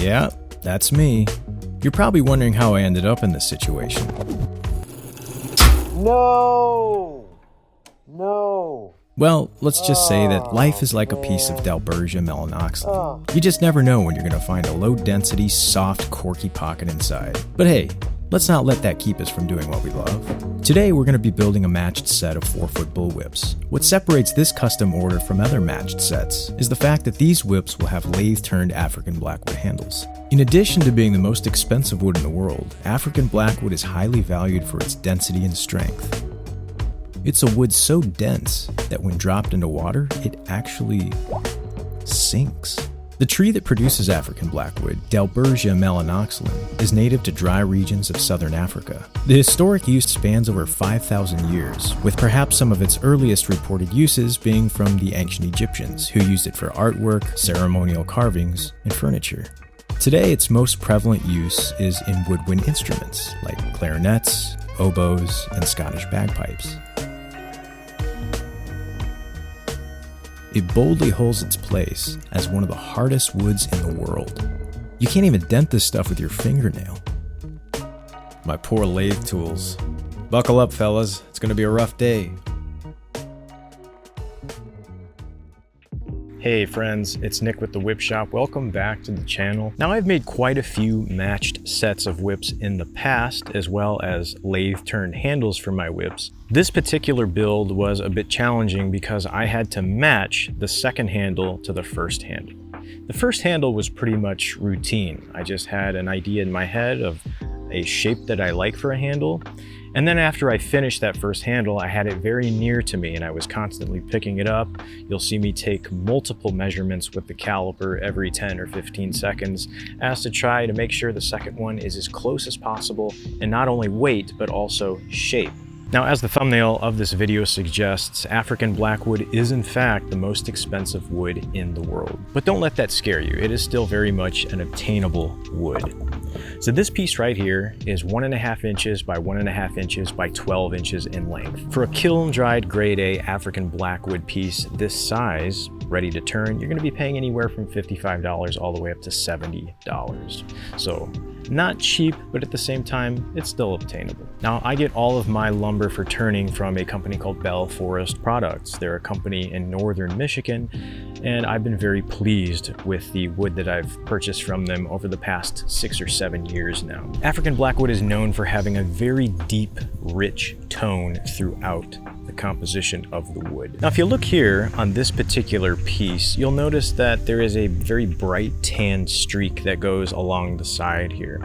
Yeah, that's me. You're probably wondering how I ended up in this situation. No! Well, let's just say that life is like a piece of Dalbergia melanoxylin. You just never know when you're going to find a low-density, soft, corky pocket inside. But hey, let's not let that keep us from doing what we love. Today, we're going to be building a matched set of 4-foot bullwhips. What separates this custom order from other matched sets is the fact that these whips will have lathe-turned African Blackwood handles. In addition to being the most expensive wood in the world, African Blackwood is highly valued for its density and strength. It's a wood so dense that when dropped into water, it actually sinks. The tree that produces African Blackwood, Dalbergia melanoxylin, is native to dry regions of southern Africa. The historic use spans over 5,000 years, with perhaps some of its earliest reported uses being from the ancient Egyptians, who used it for artwork, ceremonial carvings, and furniture. Today, its most prevalent use is in woodwind instruments like clarinets, oboes, and Scottish bagpipes. It boldly holds its place as one of the hardest woods in the world. You can't even dent this stuff with your fingernail. My poor lathe tools. Buckle up, fellas. It's gonna be a rough day. Hey friends, it's Nick with the Whip Shop. Welcome back to the channel. Now, I've made quite a few matched sets of whips in the past, as well as lathe-turned handles for my whips. This particular build was a bit challenging because I had to match the second handle to the first handle. The first handle was pretty much routine. I just had an idea in my head of a shape that I like for a handle. And then after I finished that first handle, I had it very near to me and I was constantly picking it up. You'll see me take multiple measurements with the caliper every 10 or 15 seconds as to try to make sure the second one is as close as possible in not only weight, but also shape. Now, as the thumbnail of this video suggests, African Blackwood is in fact the most expensive wood in the world. But don't let that scare you. It is still very much an obtainable wood. So this piece right here is 1.5 inches by 1.5 inches by 12 inches in length. For a kiln-dried grade A African Blackwood piece this size, ready to turn, you're going to be paying anywhere from $55 all the way up to $70. So not cheap, but at the same time, it's still obtainable. Now, I get all of my lumber for turning from a company called Bell Forest Products. They're a company in northern Michigan, and I've been very pleased with the wood that I've purchased from them over the past 6 or 7 years now. African Blackwood is known for having a very deep, rich tone throughout the composition of the wood. Now, if you look here on this particular piece, you'll notice that there is a very bright tan streak that goes along the side here.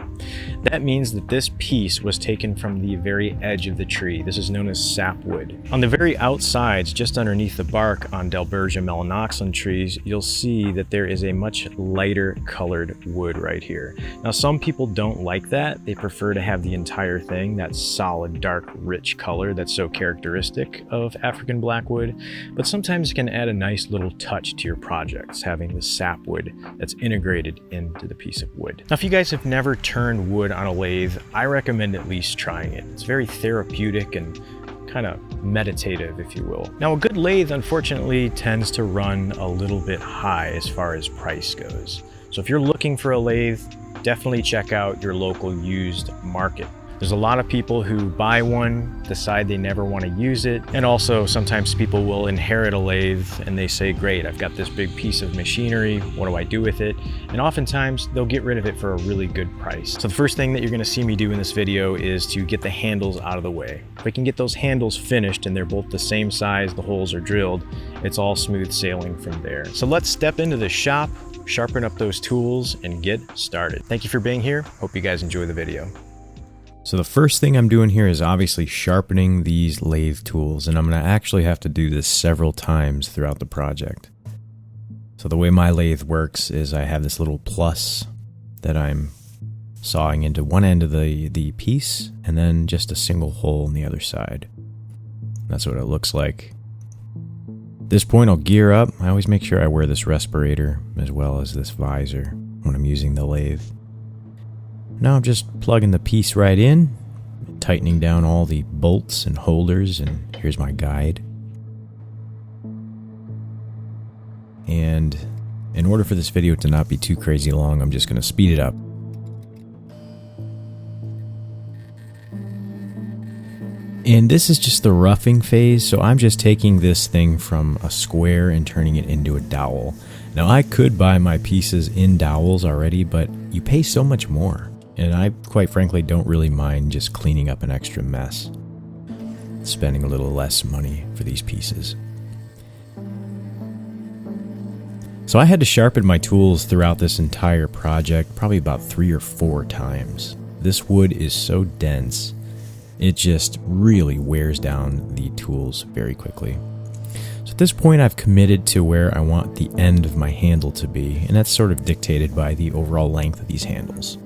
That means that this piece was taken from the very edge of the tree. This is known as sapwood. On the very outsides, just underneath the bark on Dalbergia melanoxylin trees, you'll see that there is a much lighter colored wood right here. Now, some people don't like that. They prefer to have the entire thing, that solid, dark, rich color that's so characteristic of African Blackwood, but sometimes it can add a nice little touch to your projects, having the sapwood that's integrated into the piece of wood. Now, if you guys have never turned wood on a lathe, I recommend at least trying it. It's very therapeutic and kind of meditative, if you will. Now, a good lathe, unfortunately, tends to run a little bit high as far as price goes. So if you're looking for a lathe, definitely check out your local used market. There's a lot of people who buy one, decide they never want to use it, and also sometimes people will inherit a lathe and they say, great, I've got this big piece of machinery, what do I do with it? And oftentimes they'll get rid of it for a really good price. So the first thing that you're going to see me do in this video is to get the handles out of the way. If we can get those handles finished and they're both the same size, the holes are drilled, it's all smooth sailing from there. So let's step into the shop, sharpen up those tools, and get started. Thank you for being here. Hope you guys enjoy the video. So the first thing I'm doing here is obviously sharpening these lathe tools, and I'm going to actually have to do this several times throughout the project. So the way my lathe works is I have this little plus that I'm sawing into one end of the piece, and then just a single hole on the other side. That's what it looks like. At this point, I'll gear up. I always make sure I wear this respirator as well as this visor when I'm using the lathe. Now I'm just plugging the piece right in, tightening down all the bolts and holders, and here's my guide. And In order for this video to not be too crazy long, I'm just going to speed it up. And this is just the roughing phase, so I'm just taking this thing from a square and turning it into a dowel. Now I could buy my pieces in dowels already, but you pay so much more. And I, quite frankly, don't really mind just cleaning up an extra mess. Spending a little less money for these pieces. So I had to sharpen my tools throughout this entire project, probably about 3 or 4 times. This wood is so dense. It just really wears down the tools very quickly. So at this point I've committed to where I want the end of my handle to be, and that's sort of dictated by the overall length of these handles.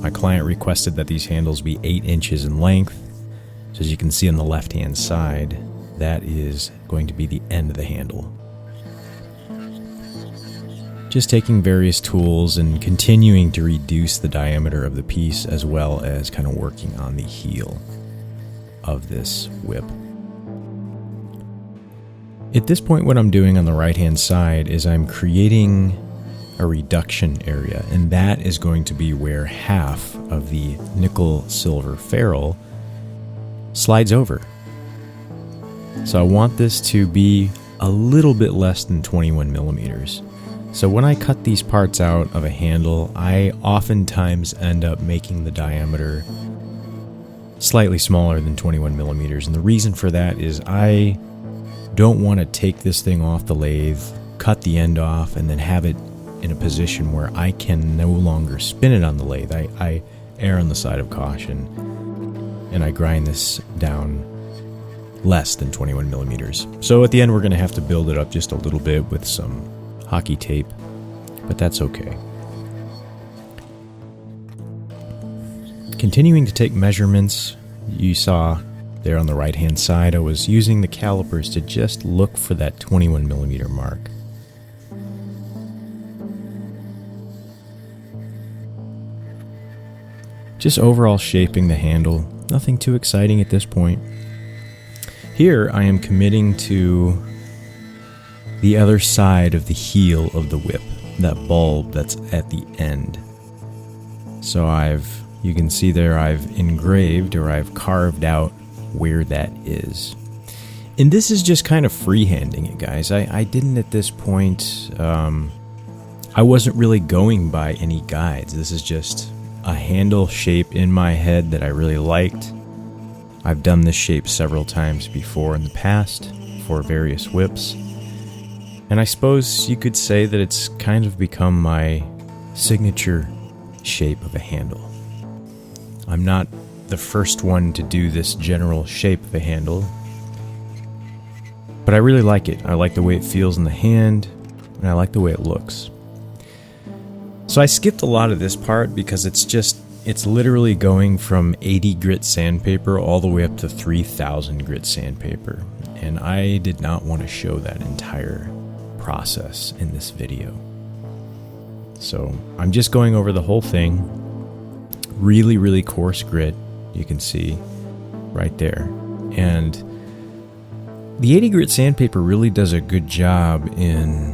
My client requested that these handles be 8 inches in length. So as you can see on the left hand side, that is going to be the end of the handle. Just taking various tools and continuing to reduce the diameter of the piece, as well as kind of working on the heel of this whip. At this point, what I'm doing on the right hand side is I'm creating a reduction area, and that is going to be where half of the nickel silver ferrule slides over. So I want this to be a little bit less than 21 millimeters. So when I cut these parts out of a handle, I oftentimes end up making the diameter slightly smaller than 21 millimeters. And the reason for that is I don't want to take this thing off the lathe, cut the end off, and then have it in a position where I can no longer spin it on the lathe. I err on the side of caution, and I grind this down less than 21 millimeters. So at the end, we're going to have to build it up just a little bit with some hockey tape, but that's okay. Continuing to take measurements, you saw there on the right hand side, I was using the calipers to just look for that 21 millimeter mark. Just overall shaping the handle, nothing too exciting at this point. Here I am committing to the other side of the heel of the whip, that bulb that's at the end. So you can see there I've engraved, or I've carved out where that is. And this is just kind of freehanding it, guys. I didn't at this point, I wasn't really going by any guides. This is just a handle shape in my head that I really liked. I've done this shape several times before in the past for various whips. And I suppose you could say that it's kind of become my signature shape of a handle. I'm not the first one to do this general shape of a handle, but I really like it. I like the way it feels in the hand, and I like the way it looks. So I skipped a lot of this part because it's literally going from 80 grit sandpaper all the way up to 3000 grit sandpaper. And I did not want to show that entire process in this video. So I'm just going over the whole thing. Really, really coarse grit, you can see right there. And the 80 grit sandpaper really does a good job in,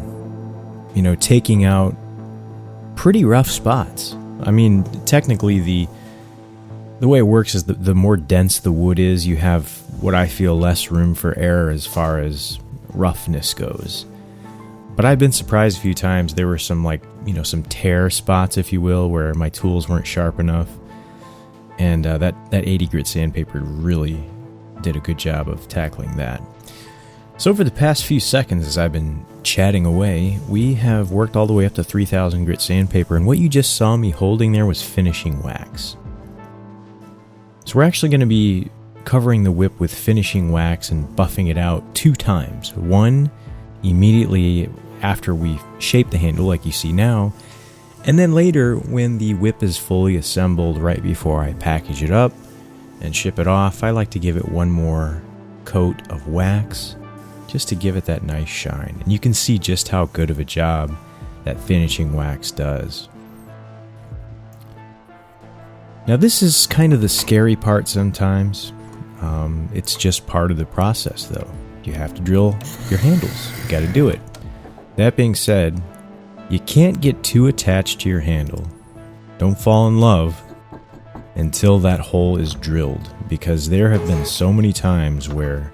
taking out pretty rough spots. I mean, technically the way it works is the more dense the wood is, you have what I feel less room for error as far as roughness goes. But I've been surprised a few times. There were some some tear spots, if you will, where my tools weren't sharp enough. And that 80 grit sandpaper really did a good job of tackling that. So for the past few seconds as I've been chatting away, we have worked all the way up to 3000 grit sandpaper, and what you just saw me holding there was finishing wax. So we're actually going to be covering the whip with finishing wax and buffing it out 2 times. One immediately after we shape the handle like you see now, and then later when the whip is fully assembled right before I package it up and ship it off. I like to give it one more coat of wax just to give it that nice shine. And you can see just how good of a job that finishing wax does. Now this is kind of the scary part sometimes. It's just part of the process though. You have to drill your handles. You got to do it. That being said, You can't get too attached to your handle. Don't fall in love until that hole is drilled, because there have been so many times where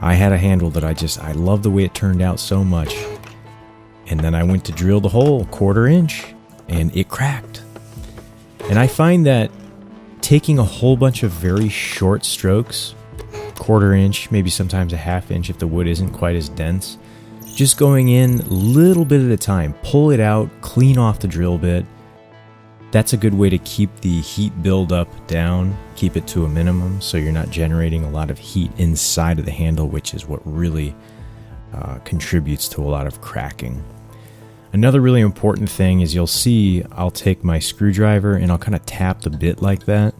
I had a handle that I love the way it turned out so much, and then I went to drill the hole 1/4 inch and it cracked. And I find that taking a whole bunch of very short strokes, 1/4 inch, maybe sometimes a 1/2 inch if the wood isn't quite as dense, just going in a little bit at a time, pull it out, clean off the drill bit. That's a good way to keep the heat buildup down, keep it to a minimum so you're not generating a lot of heat inside of the handle, which is what really contributes to a lot of cracking. Another really important thing is you'll see I'll take my screwdriver and I'll kind of tap the bit like that.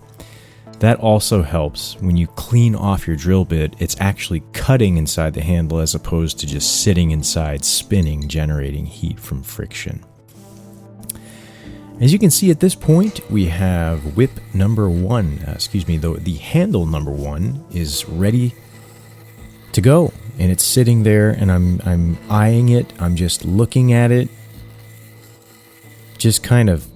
That also helps. When you clean off your drill bit, it's actually cutting inside the handle as opposed to just sitting inside, spinning, generating heat from friction. As you can see at this point, we have whip number 1, the handle number 1 is ready to go. And it's sitting there and I'm eyeing it, I'm just looking at it. Just kind of,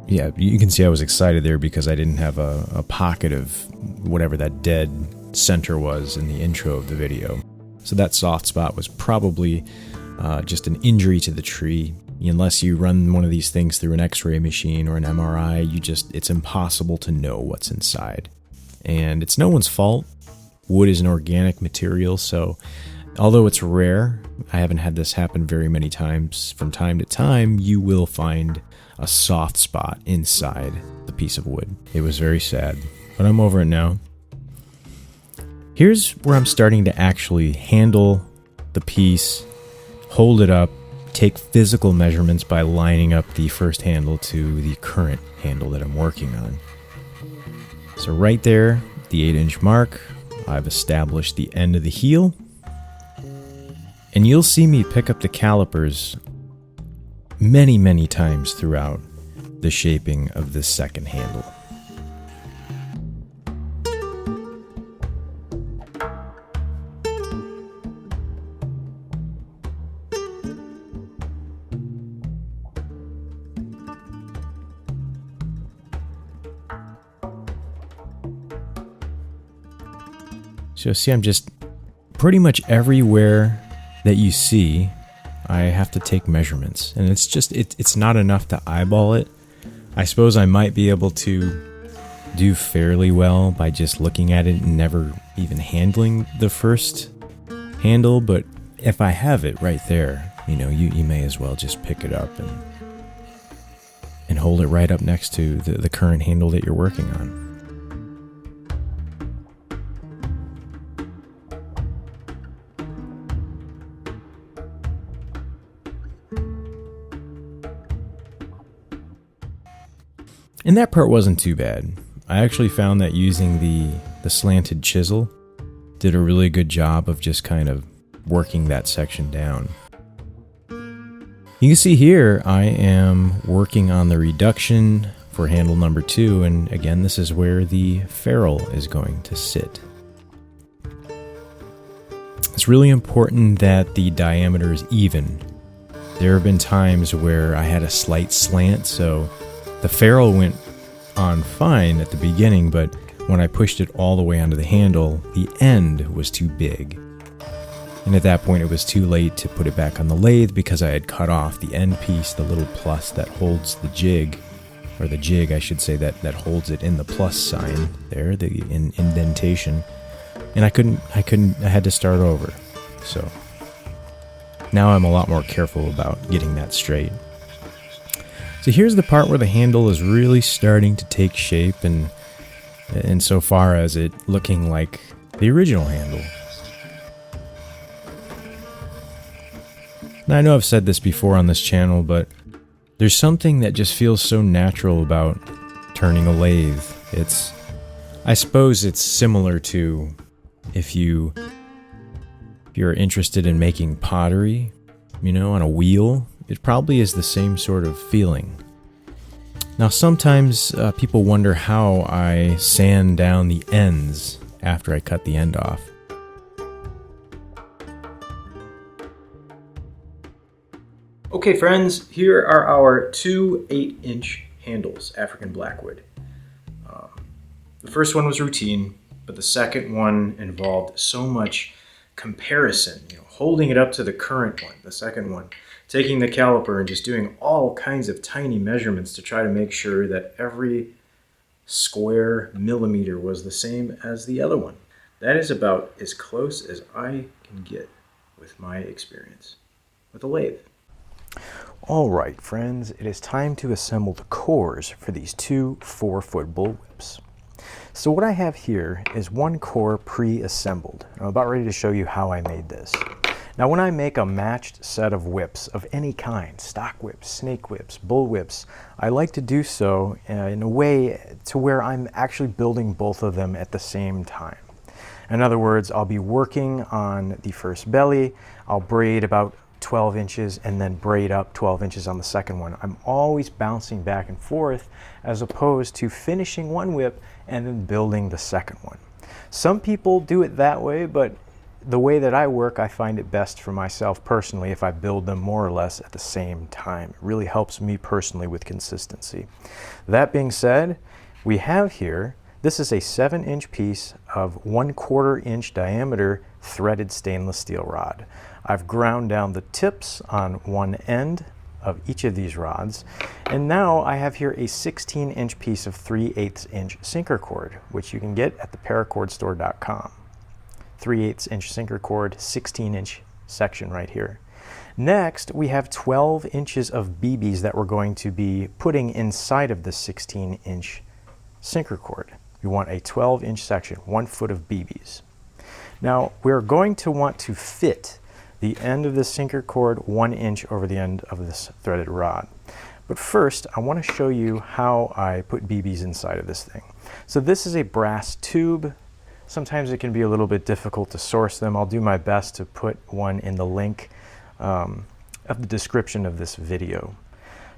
yeah, you can see I was excited there because I didn't have a pocket of whatever that dead center was in the intro of the video. So that soft spot was probably just an injury to the tree. Unless you run one of these things through an x-ray machine or an MRI, it's impossible to know what's inside. And it's no one's fault. Wood is an organic material, so although it's rare, I haven't had this happen very many times. From time to time, you will find a soft spot inside the piece of wood. It was very sad, but I'm over it now. Here's where I'm starting to actually handle the piece, hold it up, take physical measurements by lining up the first handle to the current handle that I'm working on. So right there, the 8-inch mark, I've established the end of the heel, and you'll see me pick up the calipers many times throughout the shaping of this second handle. So see, I'm just pretty much everywhere that you see, I have to take measurements. And it's just, it's not enough to eyeball it. I suppose I might be able to do fairly well by just looking at it and never even handling the first handle. But if I have it right there, you may as well just pick it up and hold it right up next to the current handle that you're working on. And that part wasn't too bad. I actually found that using the slanted chisel did a really good job of just kind of working that section down. You can see here I am working on the reduction for handle number 2, and again, this is where the ferrule is going to sit. It's really important that the diameter is even. There have been times where I had a slight slant, so the ferrule went on fine at the beginning, but when I pushed it all the way onto the handle, the end was too big. And at that point, it was too late to put it back on the lathe because I had cut off the end piece, the little plus that holds the jig, or the jig, I should say, that holds it in the plus sign there, the indentation. And I had to start over. So now I'm a lot more careful about getting that straight. So here's the part where the handle is really starting to take shape, and so far as it looking like the original handle. Now I know I've said this before on this channel, but there's something that just feels so natural about turning a lathe. I suppose it's similar to if you're interested in making pottery, on a wheel. It probably is the same sort of feeling. Now sometimes people wonder how I sand down the ends after I cut the end off. Okay friends, here are our two 8-inch handles, African Blackwood. The first one was routine, but the second one involved so much comparison, holding it up to the current one, the second one, taking the caliper and just doing all kinds of tiny measurements to try to make sure that every square millimeter was the same as the other one. That is about as close as I can get with my experience with a lathe. All right, friends, it is time to assemble the cores for these two 4-foot bullwhips. So what I have here is one core pre-assembled. I'm about ready to show you how I made this. Now when I make a matched set of whips of any kind, stock whips, snake whips, bull whips, I like to do so in a way to where I'm actually building both of them at the same time. In other words, I'll be working on the first belly, I'll braid about 12 inches and then braid up 12 inches on the second one. I'm always bouncing back and forth as opposed to finishing one whip and then building the second one. Some people do it that way, but the way that I work, I find it best for myself personally if I build them more or less at the same time. It really helps me personally with consistency. That being said, we have here, this is a 7-inch piece of 1/4 inch diameter threaded stainless steel rod. I've ground down the tips on one end of each of these rods, and now I have here a 16-inch piece of 3/8 inch sinker cord, which you can get at the paracordstore.com. 3/8 inch sinker cord, 16-inch section right here. Next, we have 12 inches of BBs that we're going to be putting inside of the 16-inch sinker cord. We want a 12-inch section, 1 foot of BBs. Now, we're going to want to fit the end of the sinker cord 1 inch over the end of this threaded rod. But first, I want to show you how I put BBs inside of this thing. So this is a brass tube. Sometimes it can be a little bit difficult to source them. I'll do my best to put one in the link of the description of this video.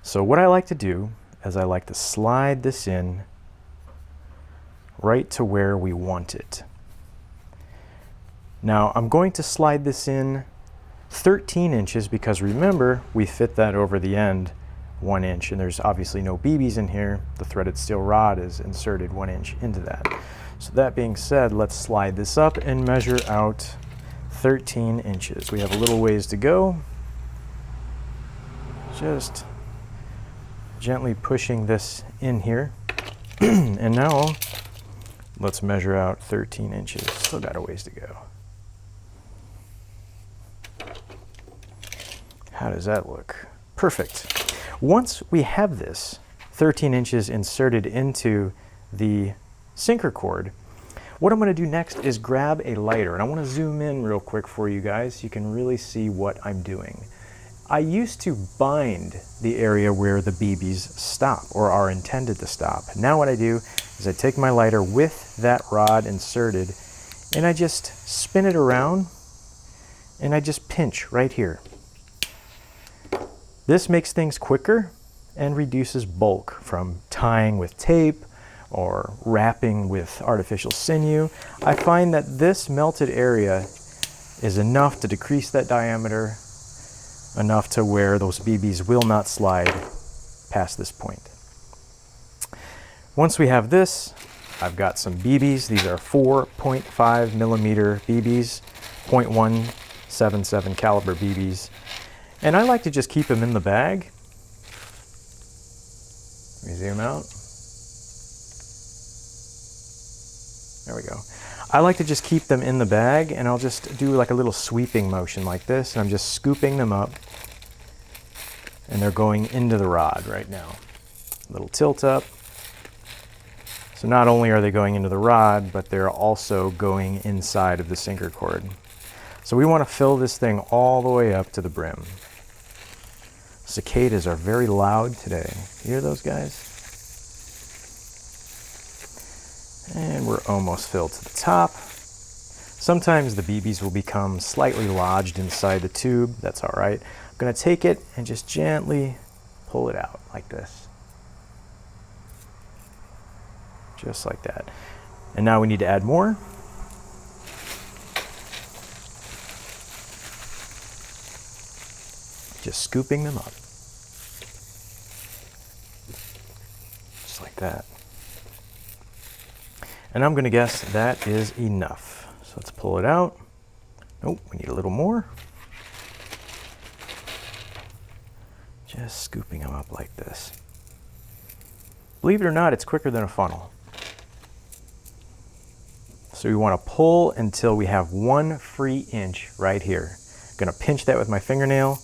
So what I like to do is I like to slide this in right to where we want it. Now I'm going to slide this in 13 inches because remember, we fit that over the end 1 inch, and there's obviously no BBs in here. The threaded steel rod is inserted 1 inch into that. So that being said, let's slide this up and measure out 13 inches. We have a little ways to go. Just gently pushing this in here. And now let's measure out 13 inches. Still got a ways to go. How does that look? Perfect. Once we have this 13 inches inserted into the sinker cord, what I'm going to do next is grab a lighter, and I want to zoom in real quick for you guys so you can really see what I'm doing. I used to bind the area where the BBs stop or are intended to stop. Now what I do is I take my lighter with that rod inserted and I just spin it around and I just pinch right here. This makes things quicker and reduces bulk from tying with tape or wrapping with artificial sinew. I find that this melted area is enough to decrease that diameter, enough to where those BBs will not slide past this point. Once we have this, I've got some BBs. These are 4.5 millimeter BBs, 0.177 caliber BBs. And I like to just keep them in the bag. Let me zoom out. There we go. I like to just keep them in the bag, and I'll just do like a little sweeping motion like this, and I'm just scooping them up, and they're going into the rod right now. A little tilt up. So not only are they going into the rod, but they're also going inside of the sinker cord. So we want to fill this thing all the way up to the brim. Cicadas are very loud today. You hear those guys? And we're almost filled to the top. Sometimes the BBs will become slightly lodged inside the tube. That's all right. I'm going to take it and just gently pull it out like this. Just like that. And now we need to add more. Just scooping them up. just like that. And I'm gonna guess that is enough. So let's pull it out. Oh, we need a little more. Just scooping them up like this. Believe it or not, it's quicker than a funnel. So we want to pull until we have 1 free inch right here. I'm gonna pinch that with my fingernail,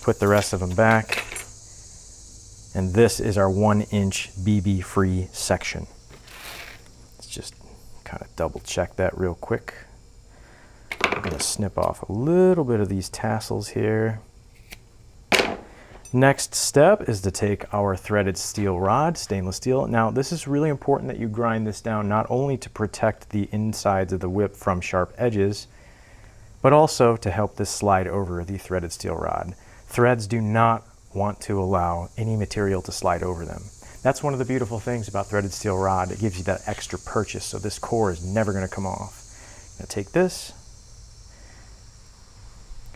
put the rest of them back, and this is our 1 inch BB free section. Let's just kind of double check that real quick. I'm gonna snip off a little bit of these tassels here. Next step is to take our threaded steel rod, stainless steel. Now this is really important that you grind this down not only to protect the insides of the whip from sharp edges, but also to help this slide over the threaded steel rod. Threads do not want to allow any material to slide over them. That's one of the beautiful things about threaded steel rod. It gives you that extra purchase, so this core is never going to come off. I'm going to take this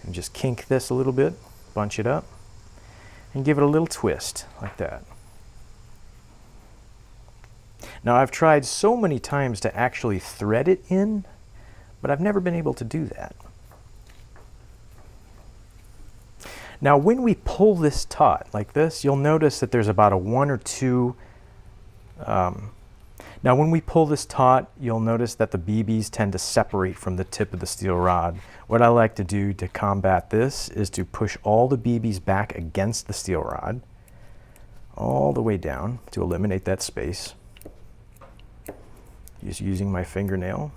and just kink this a little bit, bunch it up, and give it a little twist like that. Now I've tried so many times to actually thread it in, but I've never been able to do that. Now when we pull this taut like this, you'll notice that there's about a 1 or 2 now when we pull this taut, you'll notice that the BBs tend to separate from the tip of the steel rod. What I like to do to combat this is to push all the BBs back against the steel rod, all the way down to eliminate that space. Just using my fingernail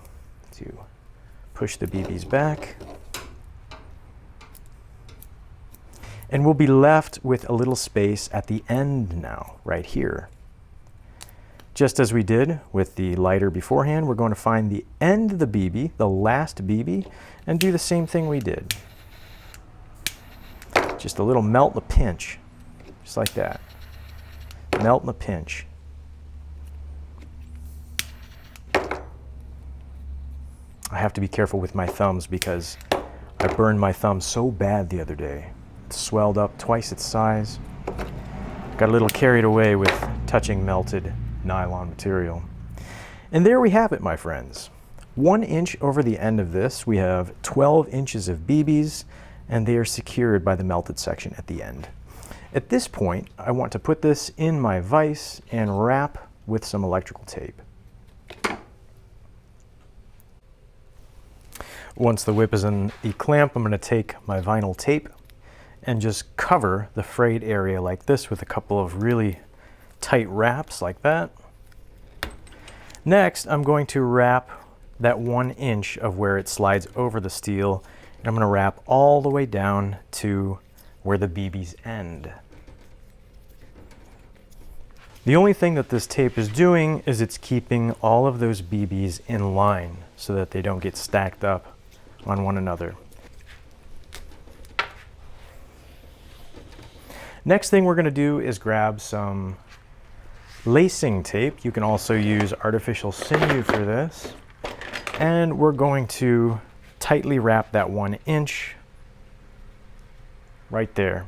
to push the BBs back. And we'll be left with a little space at the end now, right here. Just as we did with the lighter beforehand, we're going to find the end of the BB, the last BB, and do the same thing we did. Just a little melt and a pinch, just like that. Melt and a pinch. I have to be careful with my thumbs because I burned my thumb so bad the other day. It swelled up twice its size. Got a little carried away with touching melted nylon material. And there we have it, my friends. 1 inch over the end of this, we have 12 inches of BBs, and they are secured by the melted section at the end. At this point, I want to put this in my vise and wrap with some electrical tape. Once the whip is in the clamp, I'm going to take my vinyl tape and just cover the frayed area like this with a couple of really tight wraps like that. Next, I'm going to wrap that 1 inch of where it slides over the steel, and I'm going to wrap all the way down to where the BBs end. The only thing that this tape is doing is it's keeping all of those BBs in line so that they don't get stacked up on one another. Next thing we're going to do is grab some lacing tape. You can also use artificial sinew for this. And we're going to tightly wrap that 1 inch right there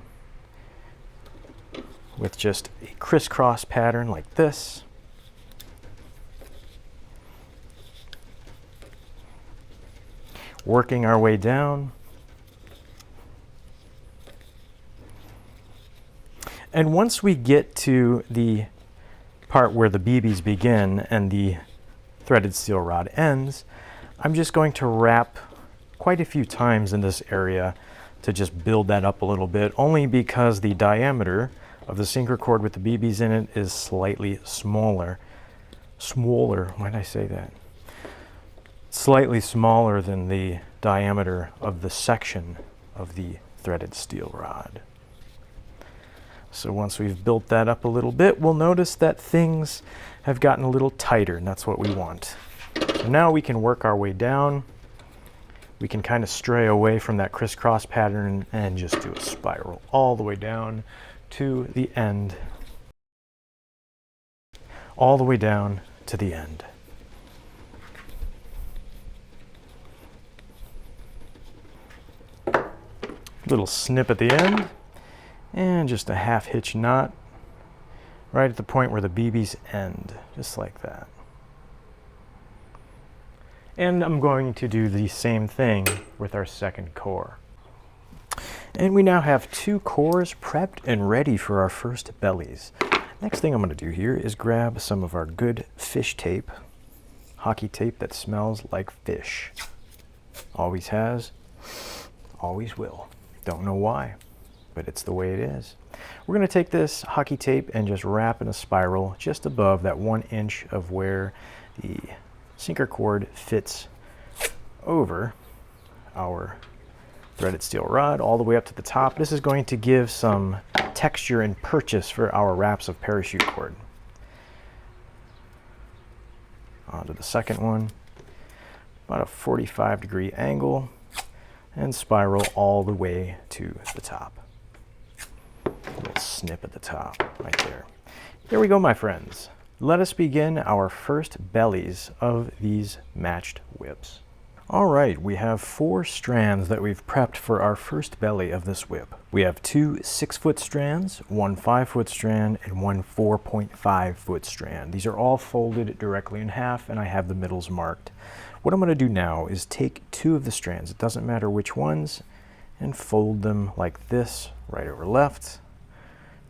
with just a crisscross pattern like this. Working our way down. And once we get to the part where the BBs begin and the threaded steel rod ends, I'm just going to wrap quite a few times in this area to just build that up a little bit, only because the diameter of the sinker cord with the BBs in it is slightly smaller. Why did I say that? Slightly smaller than the diameter of the section of the threaded steel rod. So once we've built that up a little bit, we'll notice that things have gotten a little tighter, and that's what we want. So now we can work our way down. We can kind of stray away from that crisscross pattern and just do a spiral all the way down to the end. All the way down to the end. Little snip at the end. And just a half hitch knot right at the point where the BBs end, just like that. And I'm going to do the same thing with our second core. And we now have 2 cores prepped and ready for our first bellies. Next thing I'm going to do here is grab some of our good fish tape, hockey tape that smells like fish. Always has, always will. Don't know why, but it's the way it is. We're going to take this hockey tape and just wrap in a spiral just above that 1 inch of where the sinker cord fits over our threaded steel rod all the way up to the top. This is going to give some texture and purchase for our wraps of parachute cord. Onto the second one, about a 45-degree angle, and spiral all the way to the top. A little snip at the top right there. There we go, my friends. Let us begin our first bellies of these matched whips. All right, we have 4 strands that we've prepped for our first belly of this whip. We have 2 6-foot strands, 1 5-foot strand, and 1 4.5-foot strand. These are all folded directly in half, and I have the middles marked. What I'm going to do now is take 2 of the strands, it doesn't matter which ones, and fold them like this, right over left.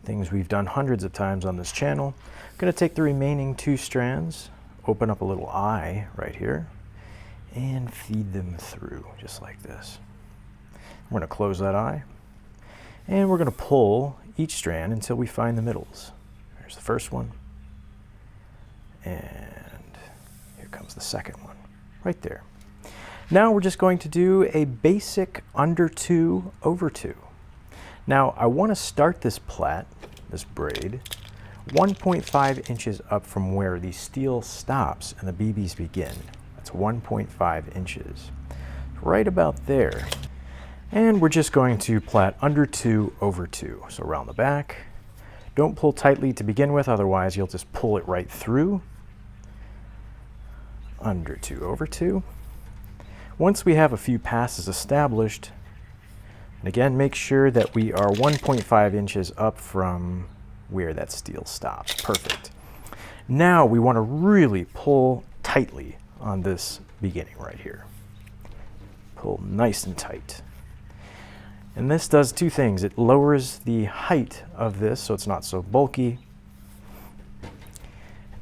Things we've done hundreds of times on this channel. I'm going to take the remaining 2 strands, open up a little eye right here, and feed them through just like this. We're going to close that eye, and we're going to pull each strand until we find the middles. There's the first one, and here comes the second one right there. Now we're just going to do a basic under 2 over 2. Now I want to start this plait, this braid, 1.5 inches up from where the steel stops and the BBs begin. That's 1.5 inches, right about there. And we're just going to plait under 2 over 2. So around the back. Don't pull tightly to begin with, otherwise you'll just pull it right through. Under 2 over 2. Once we have a few passes established, and again, make sure that we are 1.5 inches up from where that steel stops. Perfect. Now we want to really pull tightly on this beginning right here. Pull nice and tight. And this does 2 things. It lowers the height of this so it's not so bulky.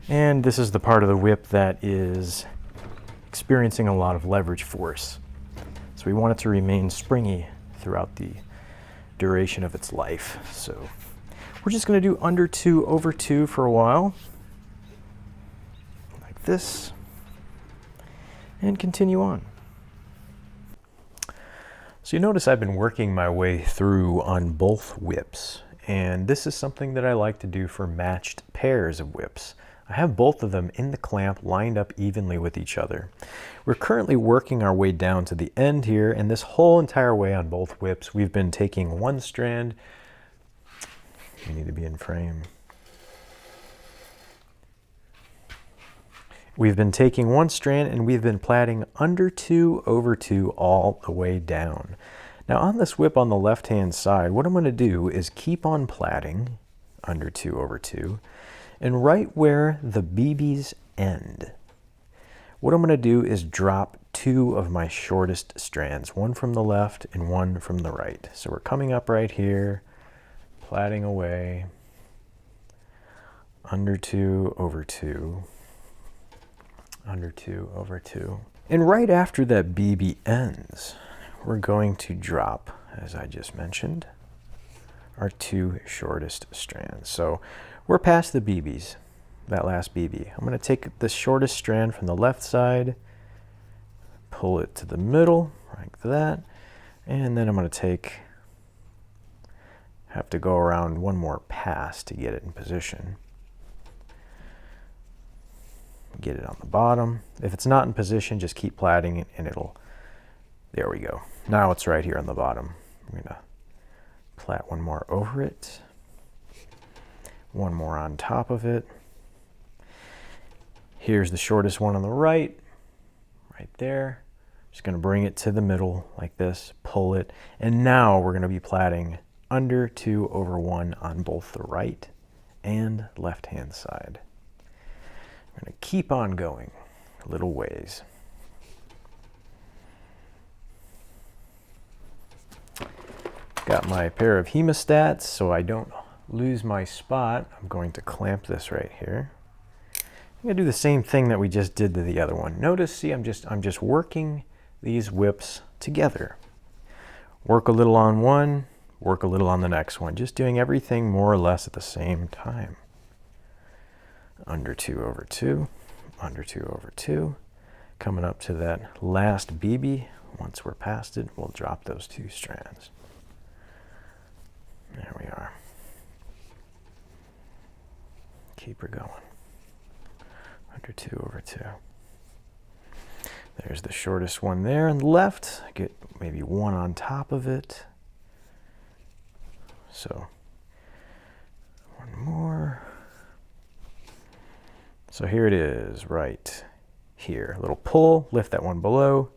And this is the part of the whip that is experiencing a lot of leverage force. So we want it to remain springy throughout the duration of its life. So we're just going to do under 2 over 2 for a while, like this, and continue on. So you notice I've been working my way through on both whips, and this is something that I like to do for matched pairs of whips. I have both of them in the clamp lined up evenly with each other. We're currently working our way down to the end here, and this whole entire way on both whips we've been taking 1 strand. You need to be in frame. We've been taking 1 strand and we've been plaiting under 2 over 2 all the way down. Now on this whip on the left hand side, what I'm going to do is keep on plaiting under 2 over 2, and right where the BBs end, what I'm going to do is drop 2 of my shortest strands, 1 from the left and 1 from the right. So we're coming up right here, plaiting away, under 2 over 2, under 2 over 2. And right after that BB ends, we're going to drop, as I just mentioned, our 2 shortest strands. So we're past the BBs, that last BB. I'm going to take the shortest strand from the left side, pull it to the middle, like that, and then I'm going to have to go around 1 more pass to get it in position. Get it on the bottom. If it's not in position, just keep plaiting it and there we go. Now it's right here on the bottom. I'm going to plait 1 more over it, 1 more on top of it. Here's the shortest one on the right there. Just going to bring it to the middle like this, pull it, and now we're going to be plaiting under 2 over 1 on both the right and left-hand side. I'm going to keep on going a little ways. Got my pair of hemostats so I don't lose my spot. I'm going to clamp this right here. I'm going to do the same thing that we just did to the other one. Notice, see, I'm just working these whips together. Work a little on one, work a little on the next one. Just doing everything more or less at the same time. Under 2 over 2, under 2 over 2. Coming up to that last BB. Once we're past it, we'll drop those 2 strands. There we are. Keep her going. Under 2 over 2. There's the shortest one there on the left. Get maybe one on top of it. So, one more. So here it is, right here. A little pull, lift that one below,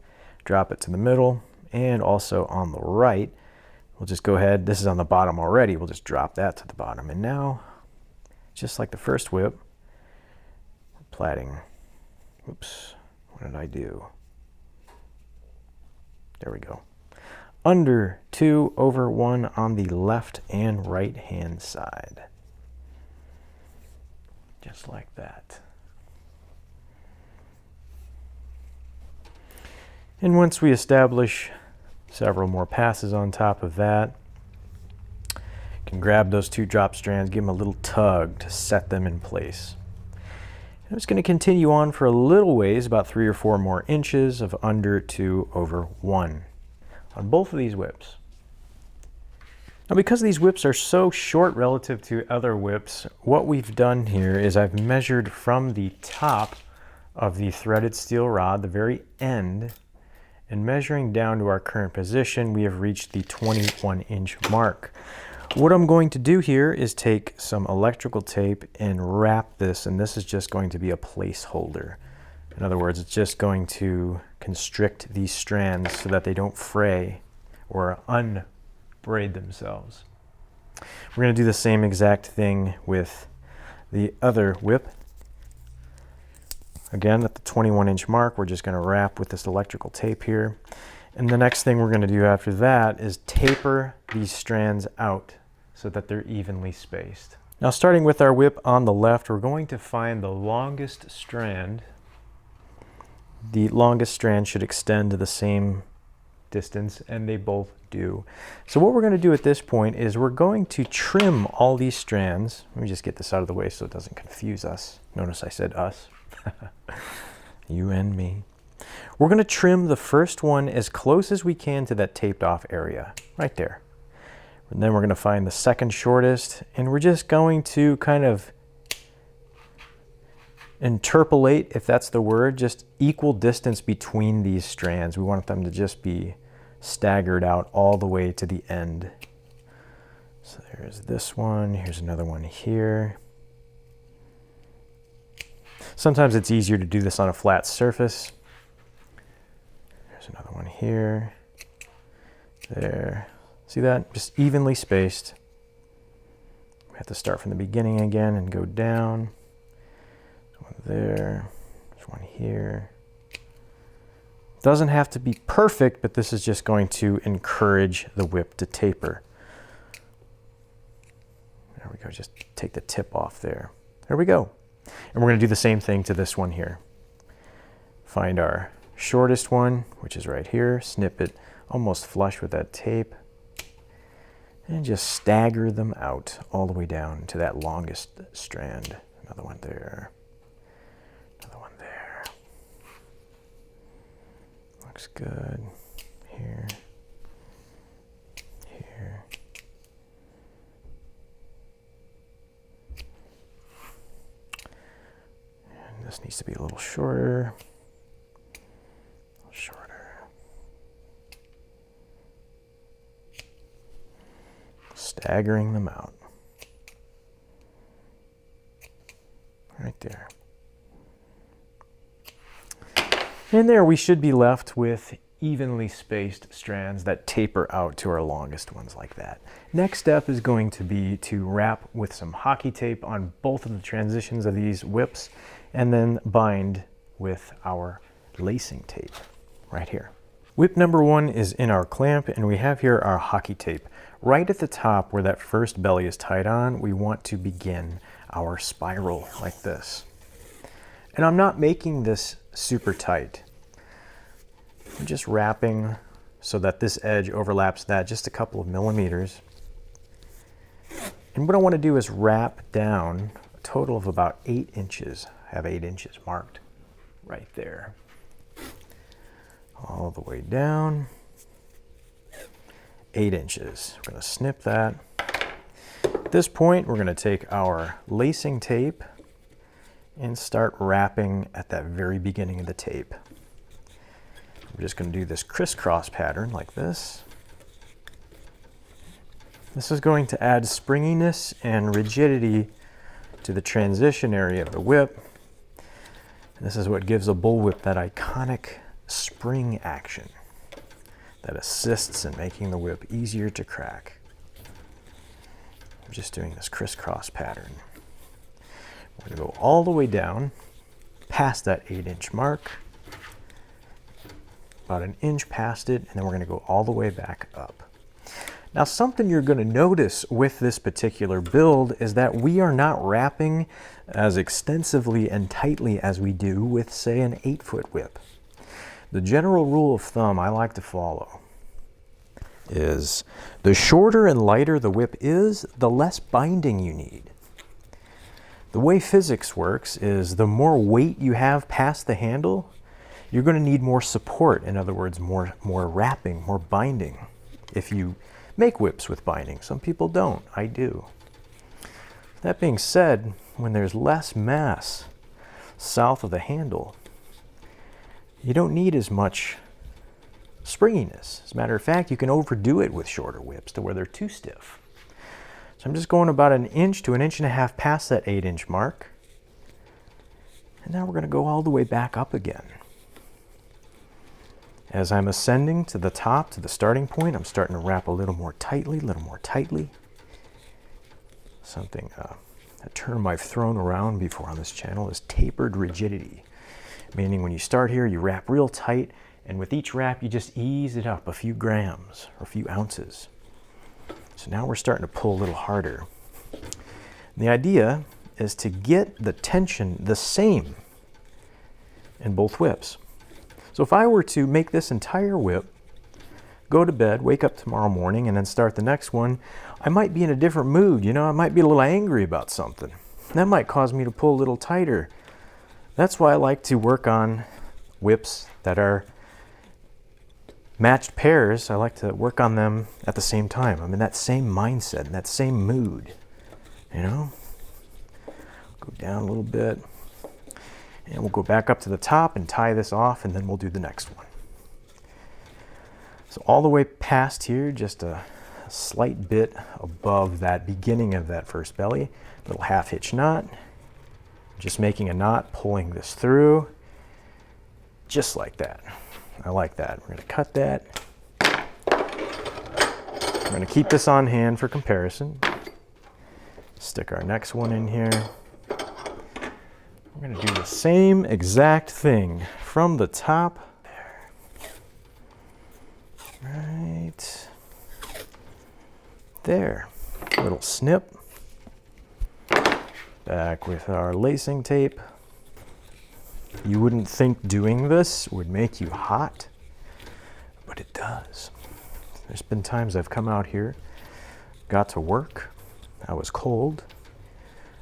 drop it to the middle, and also on the right. We'll just go ahead, this is on the bottom already, we'll just drop that to the bottom. And now, just like the first whip, we're plaiting. Oops, what did I do? There we go. Under 2 over 1 on the left and right hand side. Just like that. And once we establish several more passes on top of that, you can grab those 2 drop strands, give them a little tug to set them in place. I'm just going to continue on for a little ways, about 3 or 4 more inches of under 2 over 1 on both of these whips. Now, because these whips are so short relative to other whips, what we've done here is I've measured from the top of the threaded steel rod, the very end, and measuring down to our current position, we have reached the 21-inch mark. What I'm going to do here is take some electrical tape and wrap this, and this is just going to be a placeholder. In other words, it's just going to constrict these strands so that they don't fray or unbraid themselves. We're going to do the same exact thing with the other whip. Again, at the 21-inch mark, we're just going to wrap with this electrical tape here. And the next thing we're going to do after that is taper these strands out so that they're evenly spaced. Now, starting with our whip on the left, we're going to find the longest strand. The longest strand should extend to the same distance, and they both do. So what we're going to do at this point is we're going to trim all these strands. Let me just get this out of the way so it doesn't confuse us. Notice I said us. You and me. We're going to trim the first one as close as we can to that taped off area, right there. And then we're going to find the second shortest, and we're just going to kind of interpolate, if that's the word, just equal distance between these strands. We want them to just be staggered out all the way to the end. So there's this one, here's another one here. Sometimes it's easier to do this on a flat surface. There's another one here. There. See that? Just evenly spaced. We have to start from the beginning again and go down. There's one there. There's one here. Doesn't have to be perfect, but this is just going to encourage the whip to taper. There we go. Just take the tip off there. There we go. And we're going to do the same thing to this one here. Find our shortest one, which is right here. Snip it almost flush with that tape. And just stagger them out all the way down to that longest strand. Another one there. Another one there. Looks good. Here. Here. And this needs to be a little shorter. Shorter. Staggering them out. Right there. And there we should be left with evenly spaced strands that taper out to our longest ones like that. Next step is going to be to wrap with some hockey tape on both of the transitions of these whips and then bind with our lacing tape right here. Whip number 1 is in our clamp, and we have here our hockey tape. Right at the top where that first belly is tied on, we want to begin our spiral like this. And I'm not making this super tight. I'm just wrapping so that this edge overlaps that just a couple of millimeters. And what I want to do is wrap down a total of about 8 inches. I have 8 inches marked right there. All the way down, 8 inches. We're going to snip that. At this point, we're going to take our lacing tape and start wrapping at that very beginning of the tape. We're just going to do this crisscross pattern like this. This is going to add springiness and rigidity to the transition area of the whip. And this is what gives a bullwhip that iconic spring action that assists in making the whip easier to crack. I'm just doing this crisscross pattern. We're going to go all the way down past that 8-inch mark, about an inch past it, and then we're going to go all the way back up. Now, something you're going to notice with this particular build is that we are not wrapping as extensively and tightly as we do with, say, an 8-foot whip. The general rule of thumb I like to follow is the shorter and lighter the whip is, the less binding you need. The way physics works is the more weight you have past the handle, you're going to need more support. In other words, more wrapping, more binding. If you make whips with binding, some people don't. I do. That being said, when there's less mass south of the handle, you don't need as much springiness. As a matter of fact, you can overdo it with shorter whips to where they're too stiff. So I'm just going about an inch to an inch and a half past that 8-inch mark. And now we're going to go all the way back up again. As I'm ascending to the top, to the starting point, I'm starting to wrap a little more tightly, Something, a term I've thrown around before on this channel is tapered rigidity. Meaning when you start here, you wrap real tight, and with each wrap, you just ease it up a few grams or a few ounces. So now we're starting to pull a little harder. And the idea is to get the tension the same in both whips. So if I were to make this entire whip, go to bed, wake up tomorrow morning, and then start the next one, I might be in a different mood. You know, I might be a little angry about something. That might cause me to pull a little tighter. That's why I like to work on whips that are matched pairs. I like to work on them at the same time. I'm in that same mindset, in that same mood, you know? Go down a little bit, and we'll go back up to the top and tie this off, and then we'll do the next one. So all the way past here, just a slight bit above that beginning of that first belly, little half hitch knot. Just making a knot, pulling this through, just like that. I like that. We're going to cut that. We're going to keep this on hand for comparison. Stick our next one in here. We're going to do the same exact thing from the top. Right there. A little snip. Back with our lacing tape. You wouldn't think doing this would make you hot, but it does. There's been times I've come out here, got to work, I was cold,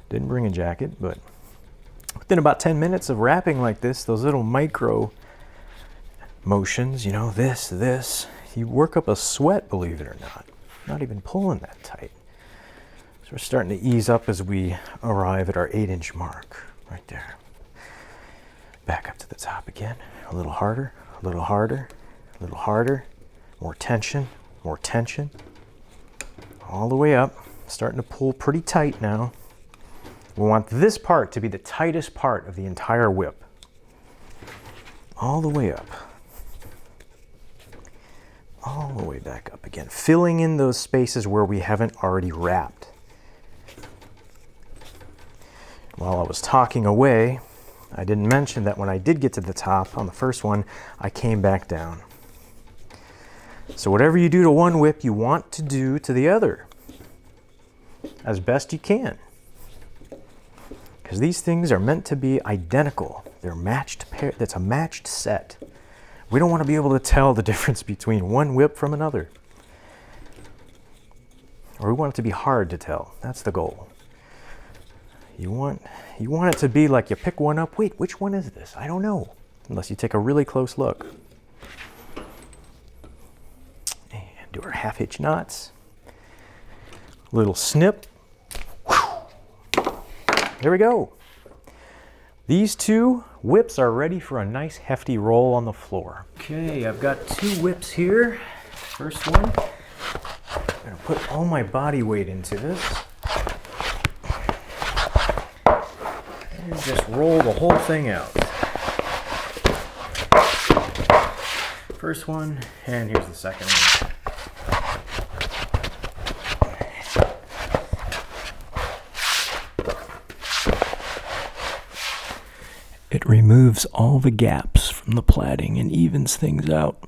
didn't bring a jacket, but within about 10 minutes of wrapping like this, those little micro motions, you know, this, you work up a sweat, believe it or not. Not even pulling that tight. So we're starting to ease up as we arrive at our 8-inch mark, right there. Back up to the top again, a little harder, a little harder, a little harder, more tension, all the way up, starting to pull pretty tight now. We want this part to be the tightest part of the entire whip, all the way up. all the way back up again, filling in those spaces where we haven't already wrapped. While I was talking away, I didn't mention that when I did get to the top on the first one, I came back down. So whatever you do to one whip, you want to do to the other as best you can. Because these things are meant to be identical. They're matched pair. That's a matched set. We don't want to be able to tell the difference between one whip from another. Or we want it to be hard to tell. That's the goal. You want it to be like you pick one up. Wait, which one is this? I don't know. Unless you take a really close look. And do our half-hitch knots. Little snip. There we go. These two whips are ready for a nice hefty roll on the floor. Okay, I've got two whips here. First one, I'm gonna put all my body weight into this. And just roll the whole thing out. First one, and here's the second one. It removes all the gaps from the plaiting and evens things out.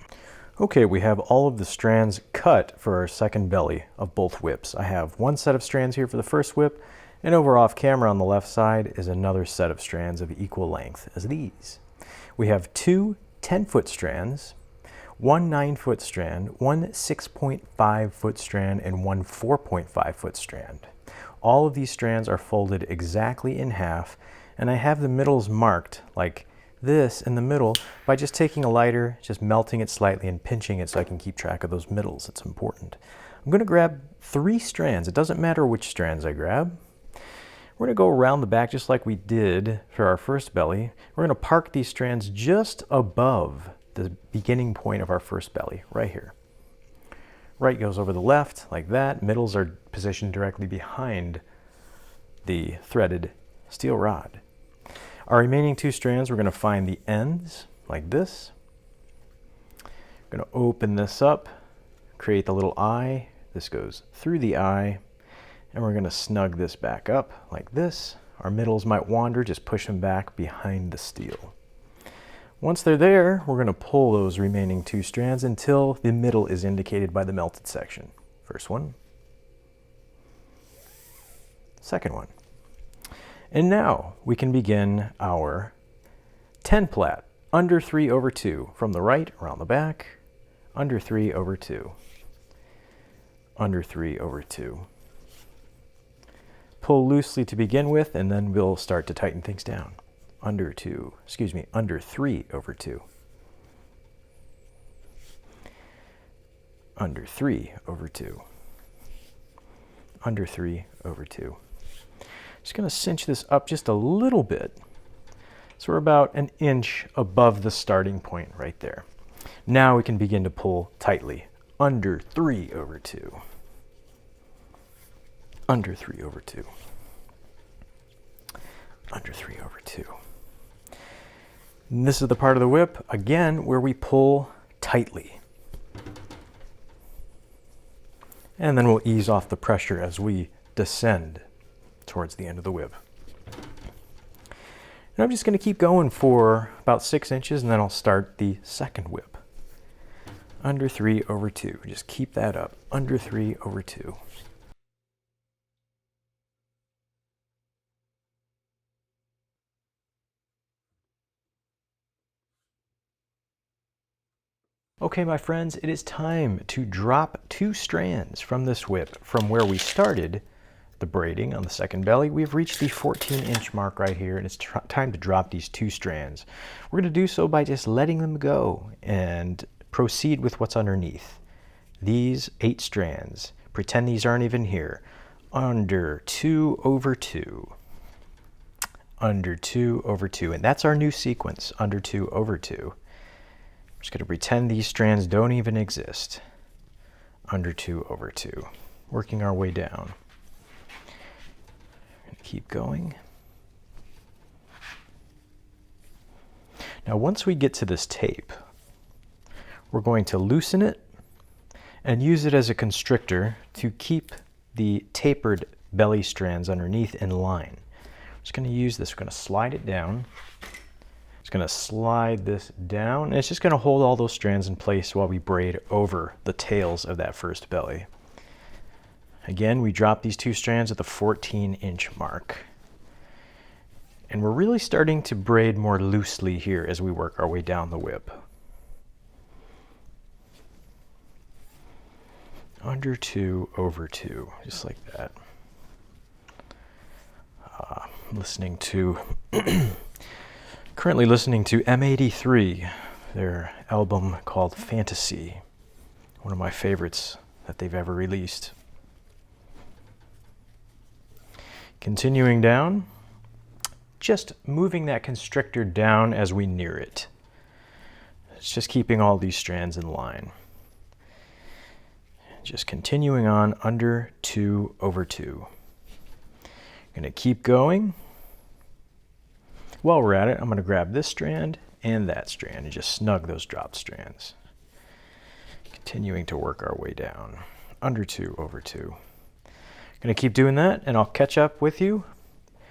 Okay, we have all of the strands cut for our second belly of both whips. I have one set of strands here for the first whip, and over off camera on the left side is another set of strands of equal length as these. We have two 10-foot strands, one 9-foot strand, one 6.5-foot strand, and one 4.5-foot strand. All of these strands are folded exactly in half, and I have the middles marked like this in the middle by just taking a lighter, just melting it slightly and pinching it so I can keep track of those middles. It's important. I'm going to grab 3 strands. It doesn't matter which strands I grab. We're going to go around the back just like we did for our first belly. We're going to park these strands just above the beginning point of our first belly, right here. Right goes over the left like that. Middles are positioned directly behind the threaded steel rod. Our remaining 2 strands, we're going to find the ends like this. We're going to open this up, create the little eye. This goes through the eye, and we're going to snug this back up like this. Our middles might wander, just push them back behind the steel. Once they're there, we're going to pull those remaining 2 strands until the middle is indicated by the melted section. First one. Second one. And now we can begin our 10 plat, under 3/2, from the right around the back, under 3/2, under 3/2. Pull loosely to begin with, and then we'll start to tighten things down. Under 3/2. Under 3/2. Under 3/2. Just going to cinch this up just a little bit. So we're about an inch above the starting point right there. Now we can begin to pull tightly. Under 3/2. Under 3/2. Under 3/2. And this is the part of the whip, again, where we pull tightly. And then we'll ease off the pressure as we descend towards the end of the whip. And I'm just going to keep going for about 6 inches, and then I'll start the second whip. Under 3/2. Just keep that up. Under 3/2. Okay, my friends, it is time to drop 2 strands from this whip from where we started the braiding on the second belly. We've reached the 14-inch mark right here, and it's time to drop these 2 strands. We're going to do so by just letting them go and proceed with what's underneath. These 8 strands, pretend these aren't even here. Under 2/2. Under 2/2, and that's our new sequence, under 2/2. I'm just going to pretend these strands don't even exist. Under 2/2. Working our way down. Keep going. Now once we get to this tape, we're going to loosen it and use it as a constrictor to keep the tapered belly strands underneath in line. I'm just going to use this. We're going to slide it down. It's going to slide this down, and it's just going to hold all those strands in place while we braid over the tails of that first belly. Again, we drop these 2 strands at the 14-inch mark. And we're really starting to braid more loosely here as we work our way down the whip. Under 2, over 2, just like that. Currently listening to M83, their album called Fantasy, one of my favorites that they've ever released. Continuing down, just moving that constrictor down as we near it. It's just keeping all these strands in line. Just continuing on under 2 over 2. Going to keep going. While we're at it, I'm going to grab this strand and that strand and just snug those drop strands. Continuing to work our way down. Under 2 over 2. Going to keep doing that, and I'll catch up with you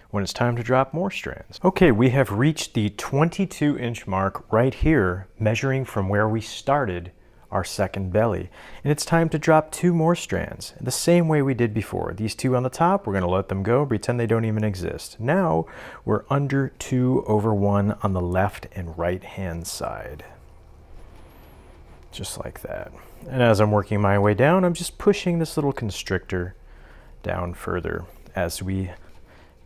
when it's time to drop more strands. Okay, we have reached the 22-inch mark right here, measuring from where we started our second belly. And it's time to drop 2 more strands, the same way we did before. These 2 on the top, we're going to let them go, pretend they don't even exist. Now, we're under 2 over 1 on the left and right hand side. Just like that. And as I'm working my way down, I'm just pushing this little constrictor down further as we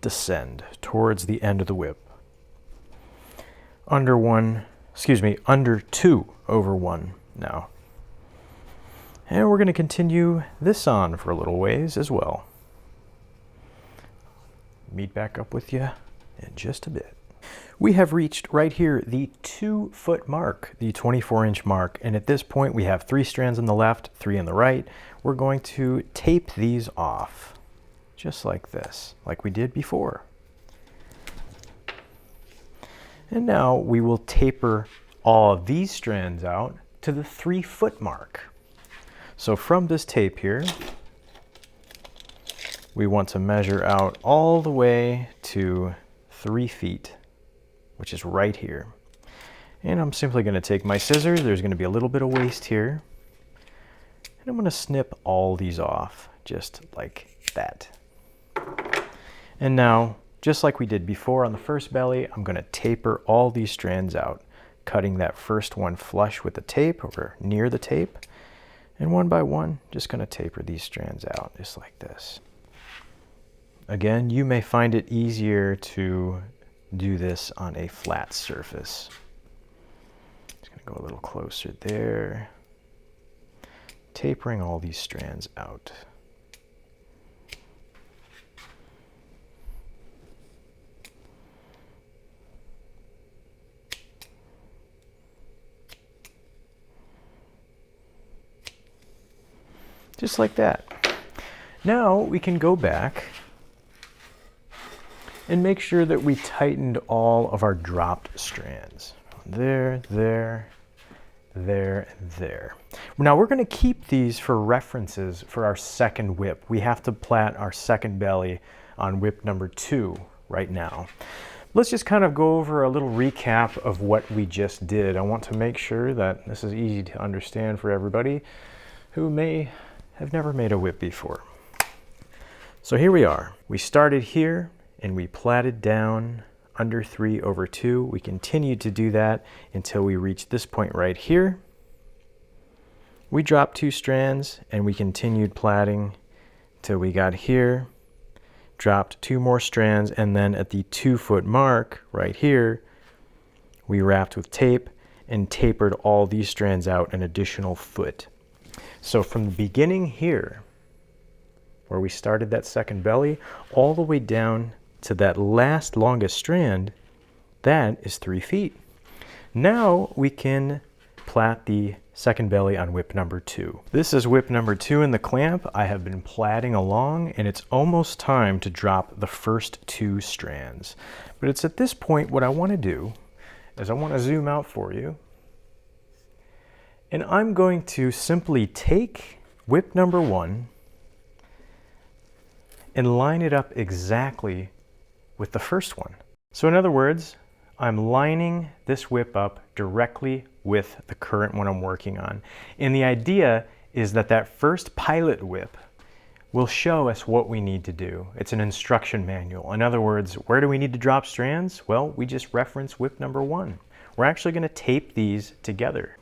descend towards the end of the whip. Under 2 over 1 now. And we're going to continue this on for a little ways as well. Meet back up with you in just a bit. We have reached right here the 2-foot mark, the 24-inch mark, and at this point we have 3 strands on the left, 3 on the right. We're going to tape these off, just like this, like we did before. And now we will taper all of these strands out to the 3-foot mark. So from this tape here, we want to measure out all the way to 3 feet, which is right here. And I'm simply going to take my scissors. There's going to be a little bit of waste here. And I'm going to snip all these off, just like that. And now, just like we did before on the first belly, I'm going to taper all these strands out, cutting that first one flush with the tape or near the tape. And one by one, just going to taper these strands out, just like this. Again, you may find it easier to do this on a flat surface. Just going to go a little closer there. Tapering all these strands out. Just like that. Now we can go back and make sure that we tightened all of our dropped strands. There, there, there, and there. Now we're going to keep these for references for our second whip. We have to plait our second belly on whip number 2 right now. Let's just kind of go over a little recap of what we just did. I want to make sure that this is easy to understand for everybody who may have never made a whip before. So here we are. We started here and we plaited down under 3 over 2. We continued to do that until we reached this point right here. We dropped 2 strands and we continued plaiting till we got here, dropped 2 more strands, and then at the 2-foot mark right here, we wrapped with tape and tapered all these strands out an additional foot. So from the beginning here, where we started that second belly, all the way down to that last longest strand, that is 3 feet. Now we can plait the second belly on whip number 2. This is whip number 2 in the clamp. I have been plaiting along, and it's almost time to drop the first 2 strands. But it's at this point what I want to do is I want to zoom out for you And I'm going to simply take whip number 1 and line it up exactly with the first one. So in other words, I'm lining this whip up directly with the current one I'm working on. And the idea is that that first pilot whip will show us what we need to do. It's an instruction manual. In other words, where do we need to drop strands? Well, we just reference whip number 1. We're actually going to tape these together.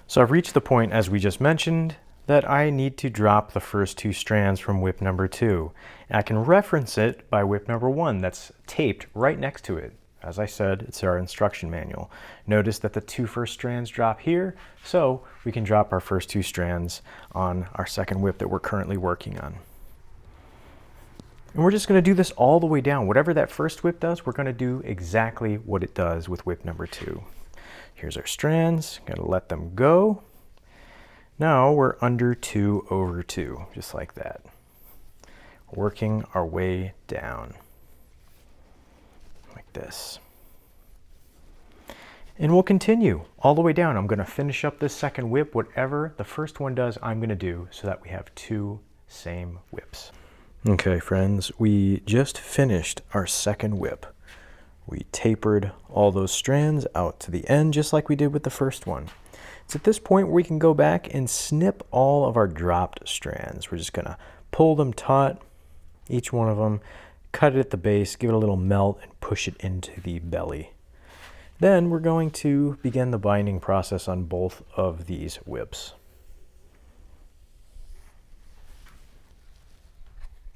So I've reached the point, as we just mentioned, that I need to drop the first 2 strands from whip number 2. And I can reference it by whip number 1 that's taped right next to it. As I said, it's our instruction manual. Notice that the 2 first strands drop here, so we can drop our first 2 strands on our second whip that we're currently working on. And we're just going to do this all the way down. Whatever that first whip does, we're going to do exactly what it does with whip number 2. Here's our strands. Got to let them go. Now we're under 2 over 2, just like that. Working our way down, like this. And we'll continue all the way down. I'm going to finish up this second whip. Whatever the first one does, I'm going to do, so that we have 2 same whips. Okay, friends, we just finished our second whip. We tapered all those strands out to the end, just like we did with the first one. It's at this point where we can go back and snip all of our dropped strands. We're just going to pull them taut, each one of them, cut it at the base, give it a little melt, and push it into the belly. Then we're going to begin the binding process on both of these whips.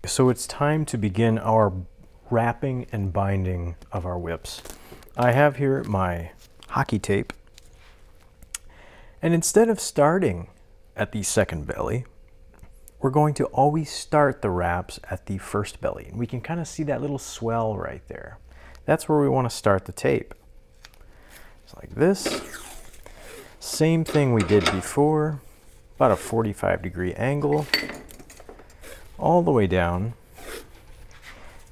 So it's time to begin our wrapping and binding of our whips. I have here my hockey tape. And instead of starting at the second belly, we're going to always start the wraps at the first belly. And we can kind of see that little swell right there. That's where we want to start the tape. It's like this. Same thing we did before, about a 45-degree angle, all the way down.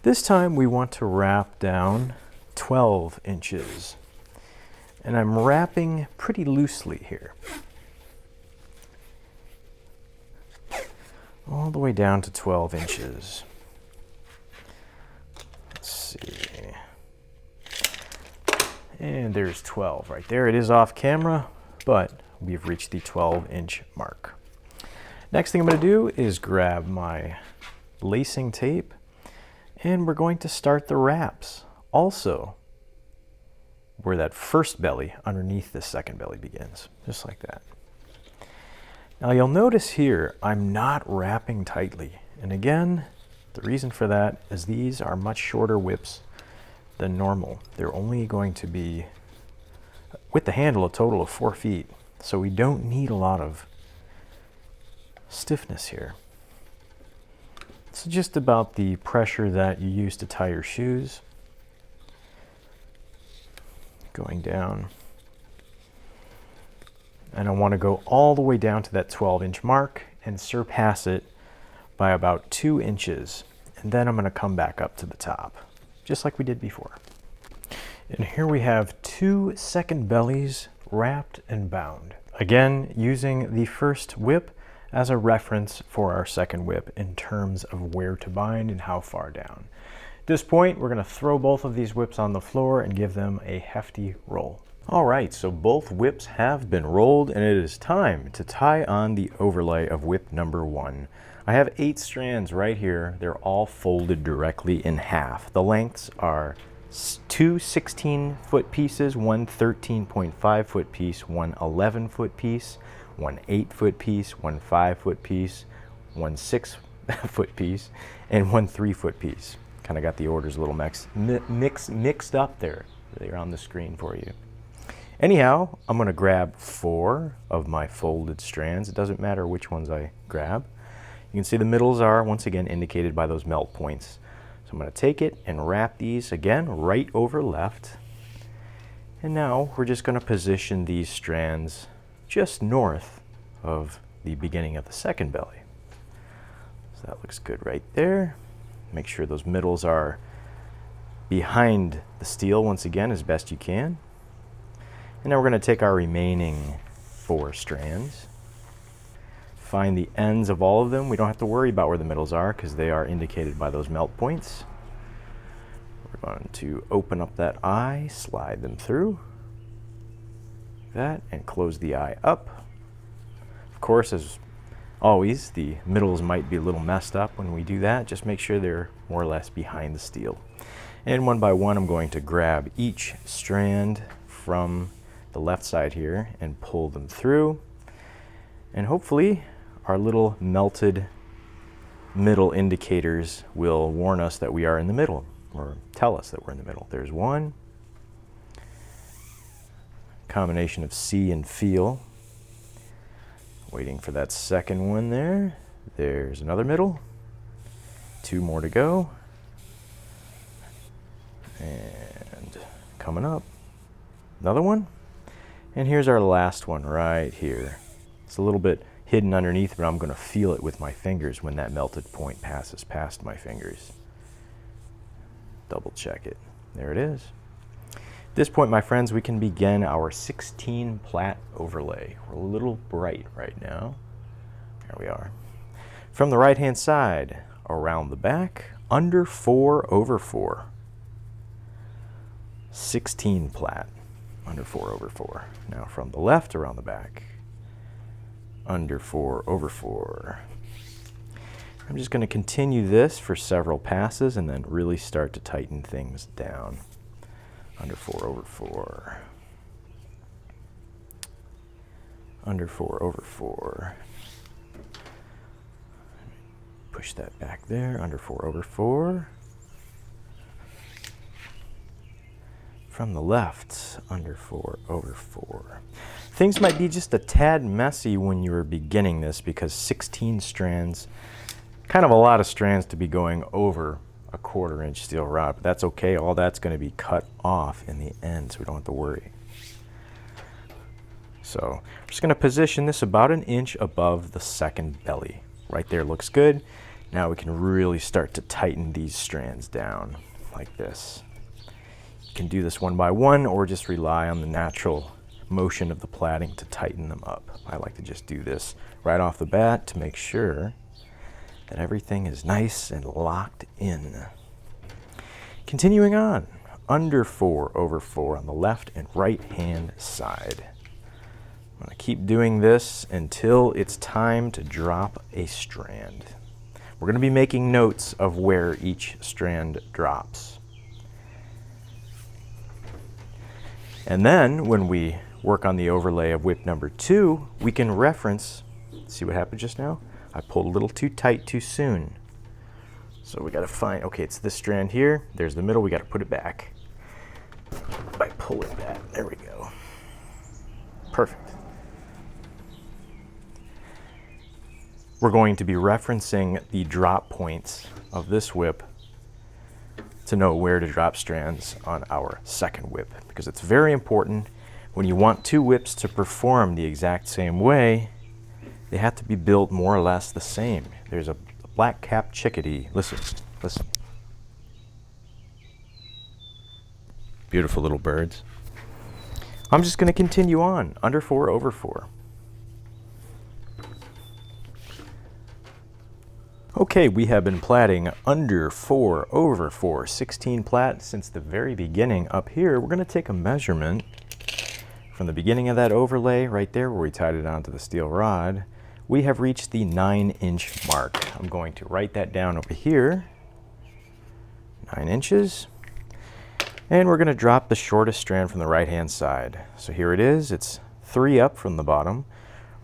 This time we want to wrap down 12 inches. And I'm wrapping pretty loosely here. All the way down to 12 inches. Let's see. And there's 12 right there. It is off camera, but we've reached the 12-inch mark. Next thing I'm going to do is grab my lacing tape, and we're going to start the wraps. Also, where that first belly underneath the second belly begins, just like that. Now you'll notice here, I'm not wrapping tightly. And again, the reason for that is these are much shorter whips than normal. They're only going to be, with the handle, a total of 4 feet. So we don't need a lot of stiffness here. It's just about the pressure that you use to tie your shoes. Going down. And I want to go all the way down to that 12-inch mark and surpass it by about 2 inches. And then I'm going to come back up to the top, just like we did before. And here we have 2 second bellies wrapped and bound. Again, using the first whip as a reference for our second whip in terms of where to bind and how far down. At this point, we're going to throw both of these whips on the floor and give them a hefty roll. All right, so both whips have been rolled, and it is time to tie on the overlay of whip number 1. I have 8 strands right here. They're all folded directly in half. The lengths are 2 16-foot pieces, 1 13.5-foot piece, 1 11-foot piece, 1 8-foot piece, 1 5-foot piece, 1 6-foot piece, and 1 3-foot piece. Kind of got the orders a little mixed up there. They're on the screen for you. Anyhow, I'm going to grab 4 of my folded strands. It doesn't matter which ones I grab. You can see the middles are once again indicated by those melt points. So I'm going to take it and wrap these again right over left. And now we're just going to position these strands just north of the beginning of the second belly. So that looks good right there. Make sure those middles are behind the steel once again as best you can. And now we're going to take our remaining 4 strands. Find the ends of all of them. We don't have to worry about where the middles are because they are indicated by those melt points. We're going to open up that eye, slide them through, like that, and close the eye up. Of course, as always, the middles might be a little messed up when we do that. Just make sure they're more or less behind the steel. And one by one, I'm going to grab each strand from the left side here and pull them through. And hopefully our little melted middle indicators will warn us that we are in the middle, or tell us that we're in the middle. There's one. Combination of see and feel. Waiting for that second one there. There's another middle. 2 more to go. And coming up, another one. And here's our last one right here. It's a little bit hidden underneath, but I'm going to feel it with my fingers when that melted point passes past my fingers. Double check it. There it is. At this point, my friends, we can begin our 16 plat overlay. We're a little bright right now. There we are. From the right hand side, around the back, under 4/4. 16 plat, under 4/4. Now from the left around the back, under 4/4. I'm just going to continue this for several passes and then really start to tighten things down. Under 4/4. Under 4/4. Push that back there, under 4/4. From the left, under 4/4. Things might be just a tad messy when you're beginning this because 16 strands, kind of a lot of strands to be going over a 1/4 inch steel rod, but that's okay. All that's going to be cut off in the end, so we don't have to worry. So I'm just going to position this about 1 inch above the second belly. Right there looks good. Now we can really start to tighten these strands down like this. You can do this one by one or just rely on the natural motion of the plaiting to tighten them up. I like to just do this right off the bat to make sure that everything is nice and locked in. Continuing on, under 4/4 on the left and right hand side. I'm going to keep doing this until it's time to drop a strand. We're going to be making notes of where each strand drops. And then when we work on the overlay of whip number 2, we can reference, see what happened just now? I pulled a little too tight too soon. So we got to find, okay, it's this strand here. There's the middle. We got to put it back by pulling that. There we go. Perfect. We're going to be referencing the drop points of this whip to know where to drop strands on our second whip, because it's very important when you want 2 whips to perform the exact same way. They have to be built more or less the same. There's a black-capped chickadee. Listen, listen. Beautiful little birds. I'm just going to continue on, under 4/4. Okay, we have been plaiting under 4/4, 16 plat since the very beginning. Up here, we're going to take a measurement from the beginning of that overlay right there where we tied it onto the steel rod. We have reached the 9-inch mark. I'm going to write that down over here, 9 inches. And we're going to drop the shortest strand from the right-hand side. So here it is. It's 3 up from the bottom.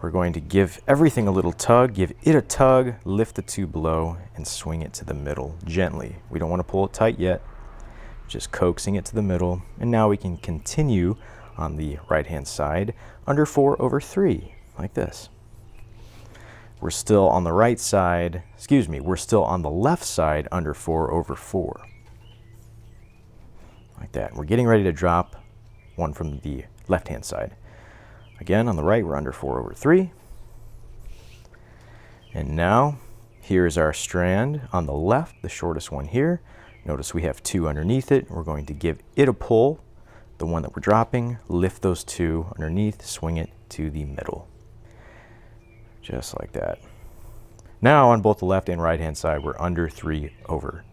We're going to give everything a little tug, give it a tug, lift the 2 below, and swing it to the middle gently. We don't want to pull it tight yet, just coaxing it to the middle. And now we can continue on the right-hand side under 4/3, like this. We're still on the right side, we're still on the left side under 4/4. Like that. We're getting ready to drop one from the left-hand side. Again, on the right, we're under 4/3. And now, here's our strand on the left, the shortest one here. Notice we have 2 underneath it. We're going to give it a pull, the one that we're dropping, lift those 2 underneath, swing it to the middle. Just like that. Now on both the left and right hand side, we're under 3 over.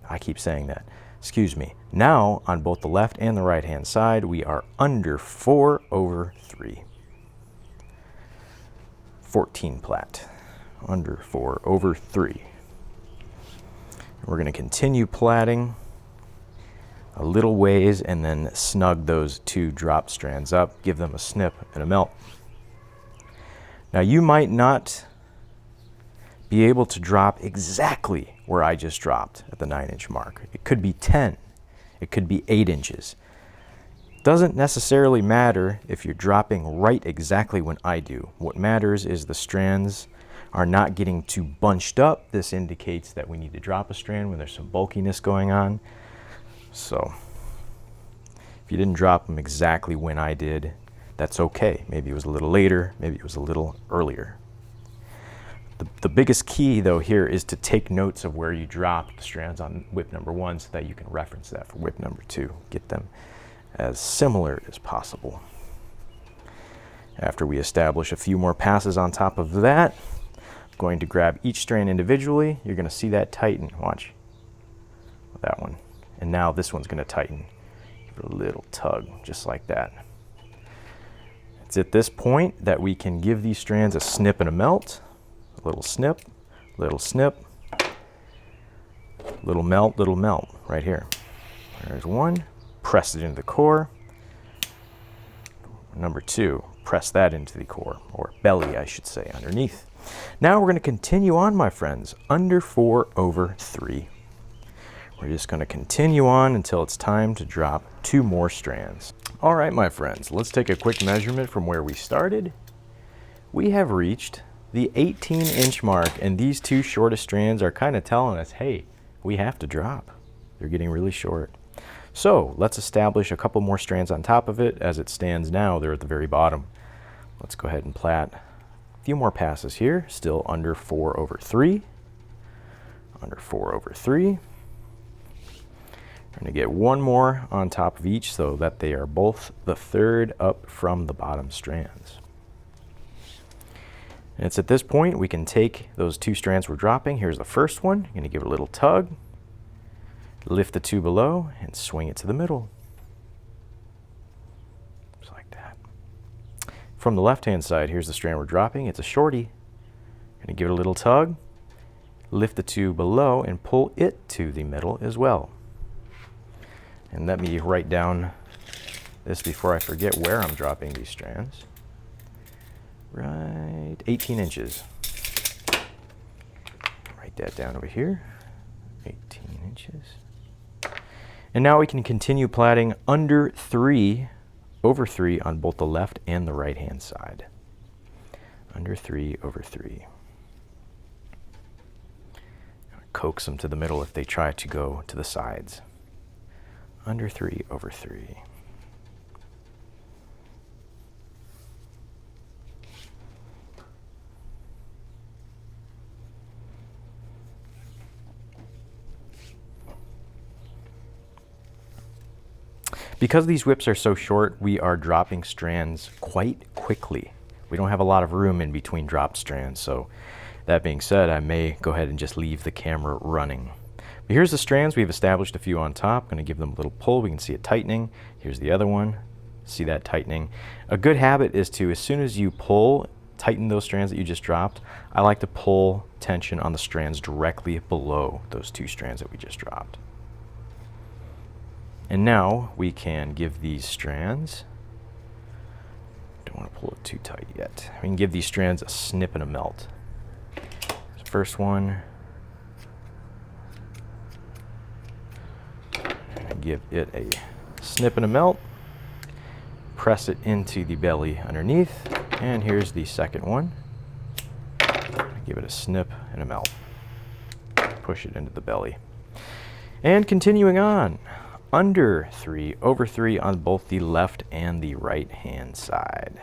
I keep saying that. Excuse me. Now on both the left and the right hand side, we are under 4 over 3. 14 plat. Under 4 over 3. We're going to continue plaiting a little ways and then snug those 2 drop strands up, give them a snip and a melt. Now you might not be able to drop exactly where I just dropped at the 9-inch mark. It could be 10, it could be 8 inches. Doesn't necessarily matter if you're dropping right exactly when I do. What matters is the strands are not getting too bunched up. This indicates that we need to drop a strand when there's some bulkiness going on. So if you didn't drop them exactly when I did, that's okay. Maybe it was a little later, maybe it was a little earlier. The biggest key though here is to take notes of where you dropped the strands on whip number 1 so that you can reference that for whip number 2. Get them as similar as possible. After we establish a few more passes on top of that, I'm going to grab each strand individually. You're going to see that tighten. Watch. That one. And now this one's going to tighten. Give it a little tug, just like that. It's at this point that we can give these strands a snip and a melt. A little snip, little melt, right here. There's one. Press it into the core. Number 2, press that into the core, or belly, I should say, underneath. Now we're going to continue on, my friends, under 4 over 3. We're just going to continue on until it's time to drop 2 more strands. All right, my friends, let's take a quick measurement from where we started. We have reached the 18-inch mark, and these 2 shortest strands are kind of telling us, hey, we have to drop. They're getting really short. So let's establish a couple more strands on top of it. As it stands now, they're at the very bottom. Let's go ahead and plait a few more passes here, still under 4 over 3. Under 4 over 3. We're going to get 1 more on top of each so that they are both the 3rd up from the bottom strands. And it's at this point we can take those 2 strands we're dropping. Here's the first one. You're going to give it a little tug, lift the 2 below, and swing it to the middle. Just like that. From the left-hand side, here's the strand we're dropping. It's a shorty. Going to give it a little tug, lift the 2 below, and pull it to the middle as well. And let me write down this before I forget where I'm dropping these strands. Right, 18 inches. Write that down over here. 18 inches. And now we can continue plaiting under 3 over 3 on both the left and the right hand side. Under 3 over 3. Coax them to the middle if they try to go to the sides. Under 3 over 3. Because these whips are so short, we are dropping strands quite quickly. We don't have a lot of room in between drop strands, so that being said, I may go ahead and just leave the camera running. But here's the strands. We've established a few on top. Going to give them a little pull. We can see it tightening. Here's the other one. See that tightening. A good habit is to, as soon as you pull, tighten those strands that you just dropped. I like to pull tension on the strands directly below those 2 strands that we just dropped. And now we can give these strands, don't want to pull it too tight yet. We can give these strands a snip and a melt. First one, give it a snip and a melt, press it into the belly underneath, and here's the second one. Give it a snip and a melt. Push it into the belly. And continuing on, under 3 over 3 on both the left and the right hand side.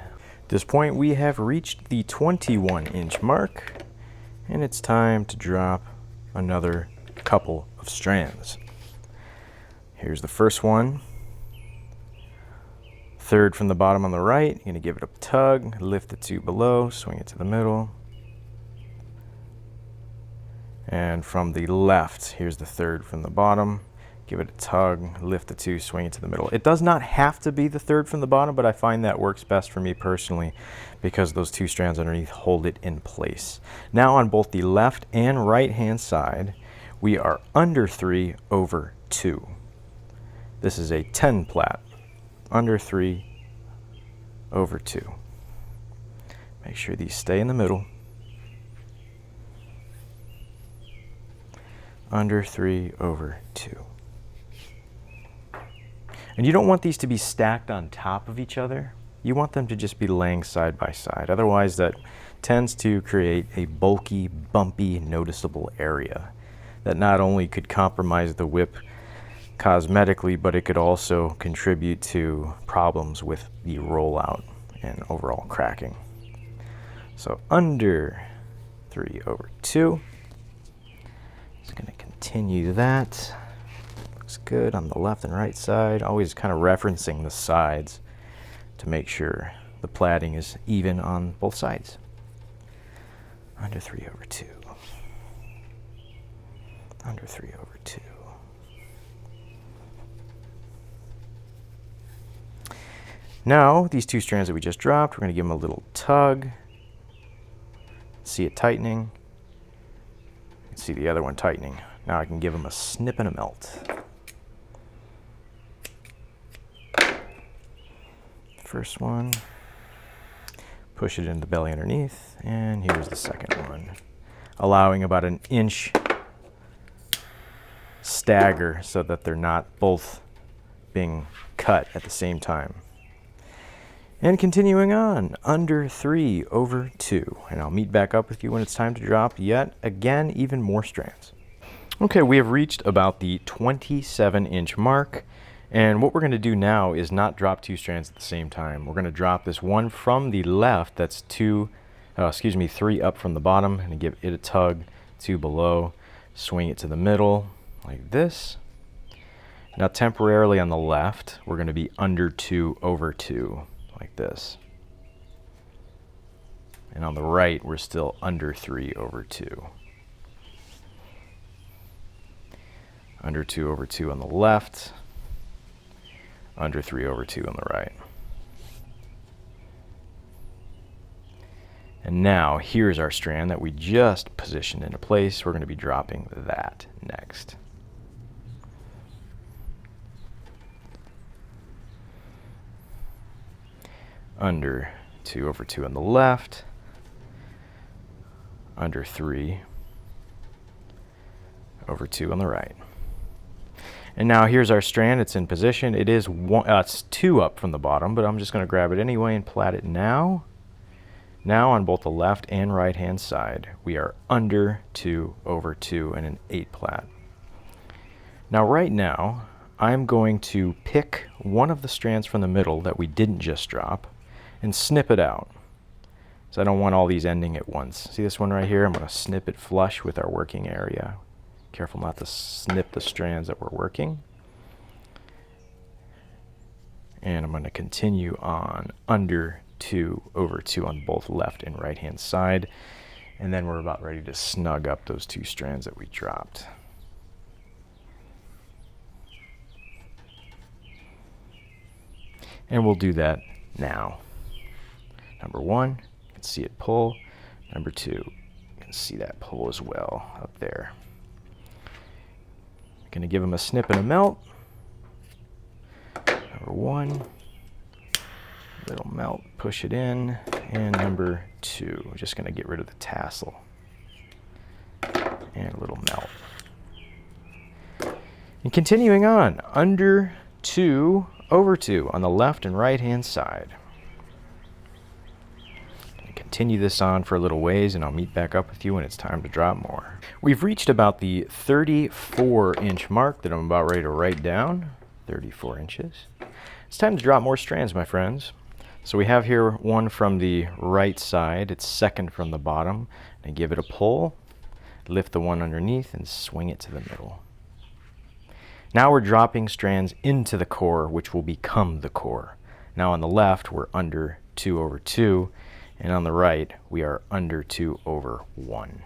At this point we have reached the 21-inch mark, and it's time to drop another couple of strands. Here's the first one. Third from the bottom on the right, you're going to give it a tug, lift the two below, swing it to the middle. And from the left, here's the third from the bottom. Give it a tug, lift the two, swing it to the middle. It does not have to be the third from the bottom, but I find that works best for me personally because those two strands underneath hold it in place. Now on both the left and right hand side, we are under 3 over 2. This is a 10 plat, under 3 over 2. Make sure these stay in the middle. Under 3 over 2. And you don't want these to be stacked on top of each other. You want them to just be laying side by side. Otherwise, that tends to create a bulky, bumpy, noticeable area that not only could compromise the whip cosmetically, but it could also contribute to problems with the rollout and overall cracking. So under 3 over 2. Just going to continue that. Looks good on the left and right side. Always kind of referencing the sides to make sure the plaiting is even on both sides. Under 3 over 2. Under 3 over 2. Now, these two strands that we just dropped, we're going to give them a little tug. See it tightening. You can see the other one tightening. Now I can give them a snip and a melt. First one, push it in the belly underneath, and here's the second one, allowing about an inch stagger so that they're not both being cut at the same time. And continuing on, under 3 over 2. And I'll meet back up with you when it's time to drop yet again even more strands. Okay, we have reached about the 27-inch mark. And what we're going to do now is not drop two strands at the same time. We're going to drop this one from the left, that's 3 up from the bottom, and give it a tug, 2 below, swing it to the middle like this. Now temporarily on the left, we're going to be under 2 over 2. Like this. And on the right, we're still under 3 over 2. Under 2 over 2 on the left. Under 3 over 2 on the right. And now, here's our strand that we just positioned into place. We're going to be dropping that next. Under 2 over 2 on the left, under 3 over 2 on the right. And now here's our strand. It's in position. It is it's 2 up from the bottom, but I'm just going to grab it anyway and plait it now. Now on both the left and right hand side, we are under 2 over 2 and an 8 plat. Now right now, I'm going to pick one of the strands from the middle that we didn't just drop and snip it out. So I don't want all these ending at once. See this one right here? I'm going to snip it flush with our working area. Careful not to snip the strands that we're working. And I'm going to continue on under 2 over 2 on both left and right hand side. And then we're about ready to snug up those two strands that we dropped. And we'll do that now. Number 1, you can see it pull. Number 2, you can see that pull as well up there. Going to give them a snip and a melt. Number 1, little melt, push it in. And number 2, we're just going to get rid of the tassel. And a little melt. And continuing on, under 2 over 2 on the left and right hand side. Continue this on for a little ways, and I'll meet back up with you when it's time to drop more. We've reached about the 34-inch mark that I'm about ready to write down. 34 inches. It's time to drop more strands, my friends. So we have here one from the right side. It's second from the bottom. And give it a pull, lift the one underneath, and swing it to the middle. Now we're dropping strands into the core, which will become the core. Now on the left, we're under 2/2, and on the right, we are under 2/1.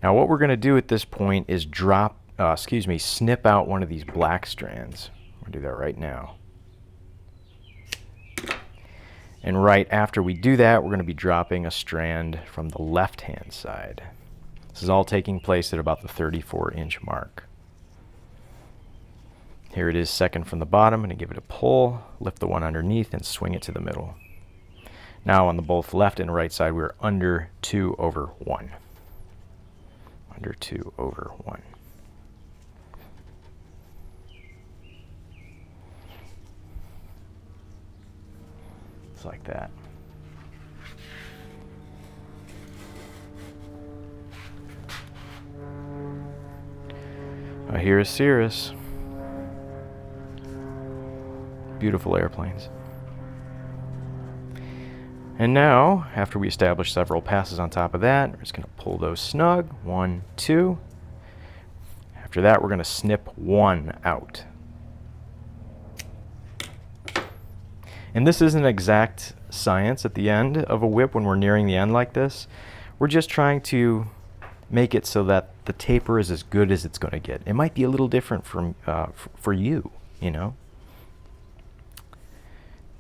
Now what we're going to do at this point is snip out one of these black strands. I'm going to do that right now. And right after we do that, we're going to be dropping a strand from the left-hand side. This is all taking place at about the 34-inch mark. Here it is, second from the bottom. I'm going to give it a pull, lift the one underneath, and swing it to the middle. Now on the both left and right side, we're under 2/1. Under 2/1. It's like that. Here is Cirrus. Beautiful airplanes. And now, after we establish several passes on top of that, we're just going to pull those snug. 1, 2. After that, we're going to snip one out. And this isn't exact science at the end of a whip when we're nearing the end like this. We're just trying to make it so that the taper is as good as it's going to get. It might be a little different from for you, you know.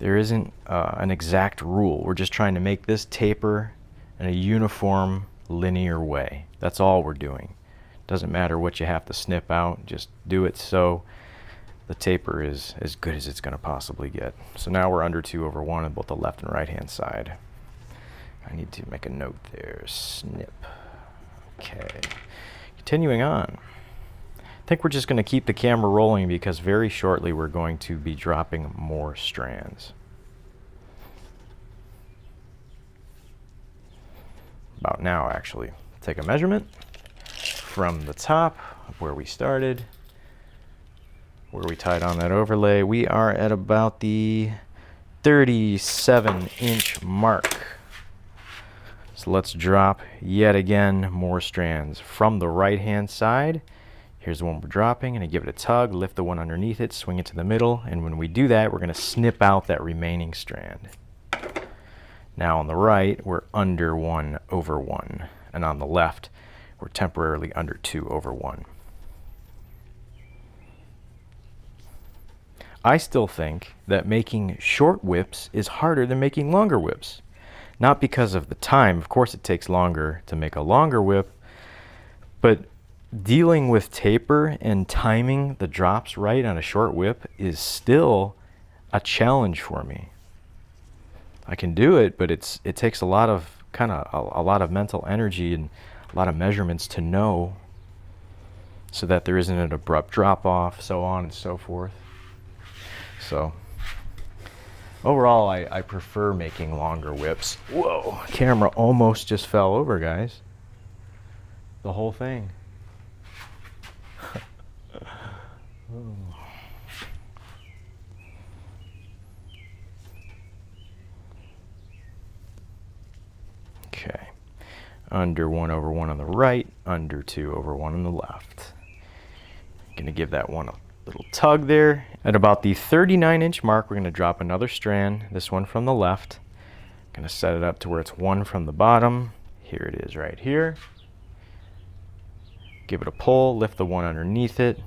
There isn't an exact rule. We're just trying to make this taper in a uniform, linear way. That's all we're doing. Doesn't matter what you have to snip out. Just do it so the taper is as good as it's going to possibly get. So now we're under 2/1 on both the left and right hand side. I need to make a note there. Snip. Okay. Continuing on. I think we're just going to keep the camera rolling because very shortly we're going to be dropping more strands. About now, actually. Take a measurement from the top of where we started, where we tied on that overlay. We are at about the 37-inch mark. So let's drop yet again more strands from the right-hand side. Here's the one we're dropping, and I give it a tug, lift the one underneath it, swing it to the middle, and when we do that, we're going to snip out that remaining strand. Now on the right, we're under 1/1, and on the left, we're temporarily under 2/1. I still think that making short whips is harder than making longer whips. Not because of the time, of course it takes longer to make a longer whip, but dealing with taper and timing the drops right on a short whip is still a challenge for me. I can do it, but it takes a lot of a lot of mental energy and a lot of measurements to know so that there isn't an abrupt drop off, so on and so forth. So overall, I prefer making longer whips. Whoa, camera almost just fell over, guys. The whole thing. Okay, under 1/1 on the right, under 2/1 on the left. Gonna give that one a little tug there. At about the 39-inch mark, we're gonna drop another strand, this one from the left. Gonna set it up to where it's one from the bottom. Here it is right here. Give it a pull, lift the one underneath it,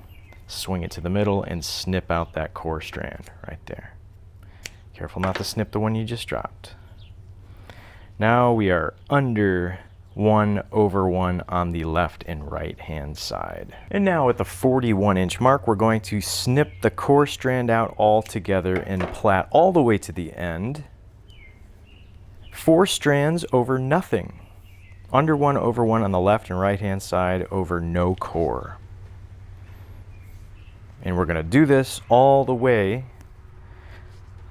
swing it to the middle, and snip out that core strand right there. Careful not to snip the one you just dropped. Now we are under 1/1 on the left and right hand side. And now at the 41-inch mark, we're going to snip the core strand out all together and plait all the way to the end. 4 strands over nothing. Under 1/1 on the left and right hand side over no core. And we're going to do this all the way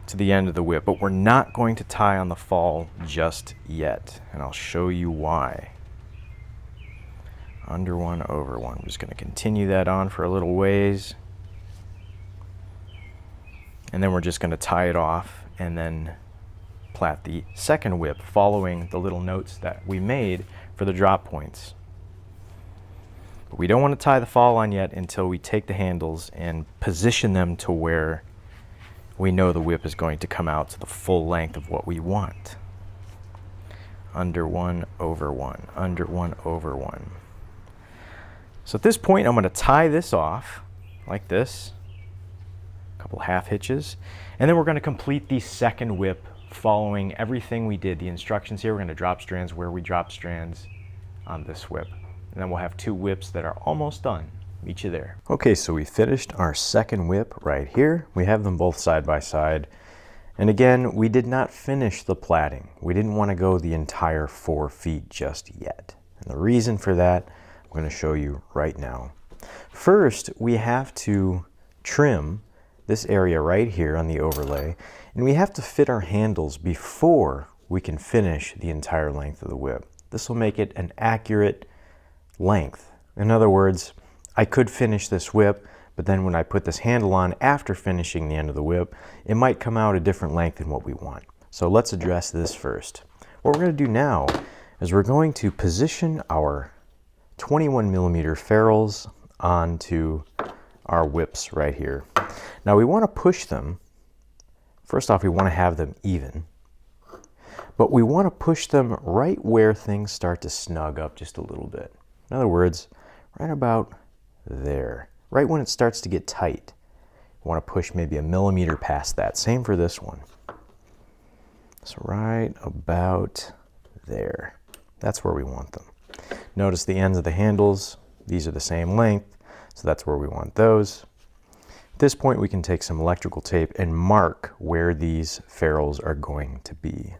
to the end of the whip, but we're not going to tie on the fall just yet, and I'll show you why. Under 1/1. I'm just going to continue that on for a little ways, and then we're just going to tie it off and then plait the second whip following the little notes that we made for the drop points. But we don't want to tie the fall on yet until we take the handles and position them to where we know the whip is going to come out to the full length of what we want. Under 1 over 1, under 1 over 1. So at this point, I'm going to tie this off like this, a couple half hitches, and then we're going to complete the second whip following everything we did. The instructions here, we're going to drop strands where we drop strands on this whip. And then we'll have 2 whips that are almost done. Meet you there. Okay, so we finished our second whip right here. We have them both side by side. And again, we did not finish the plaiting. We didn't want to go the entire 4 feet just yet. And the reason for that, I'm going to show you right now. First, we have to trim this area right here on the overlay, and we have to fit our handles before we can finish the entire length of the whip. This will make it an accurate length. In other words, I could finish this whip, but then when I put this handle on after finishing the end of the whip, it might come out a different length than what we want. So let's address this first. What we're going to do now is we're going to position our 21 millimeter ferrules onto our whips right here. Now we want to push them. First off, we want to have them even, but we want to push them right where things start to snug up just a little bit. In other words, right about there, right when it starts to get tight. You want to push maybe a millimeter past that. Same for this one. So right about there. That's where we want them. Notice the ends of the handles. These are the same length, so that's where we want those. At this point, we can take some electrical tape and mark where these ferrules are going to be.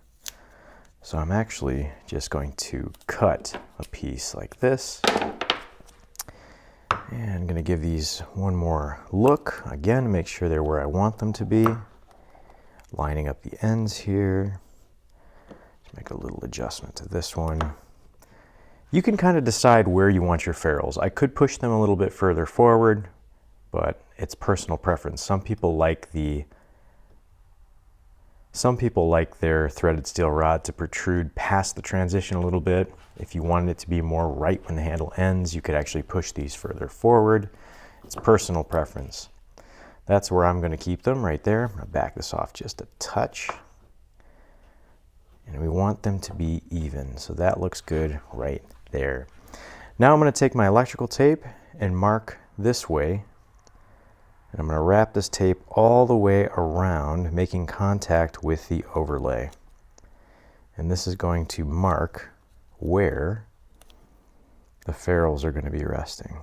So I'm actually just going to cut a piece like this. And I'm going to give these one more look, again, to make sure they're where I want them to be. Lining up the ends here. Just make a little adjustment to this one. You can kind of decide where you want your ferrules. I could push them a little bit further forward, but it's personal preference. Some people like their threaded steel rod to protrude past the transition a little bit. If you wanted it to be more right when the handle ends, you could actually push these further forward. It's personal preference. That's where I'm going to keep them, right there. I'm going to back this off just a touch. And we want them to be even, so that looks good right there. Now I'm going to take my electrical tape and mark this way. And I'm going to wrap this tape all the way around, making contact with the overlay. And this is going to mark where the ferrules are going to be resting.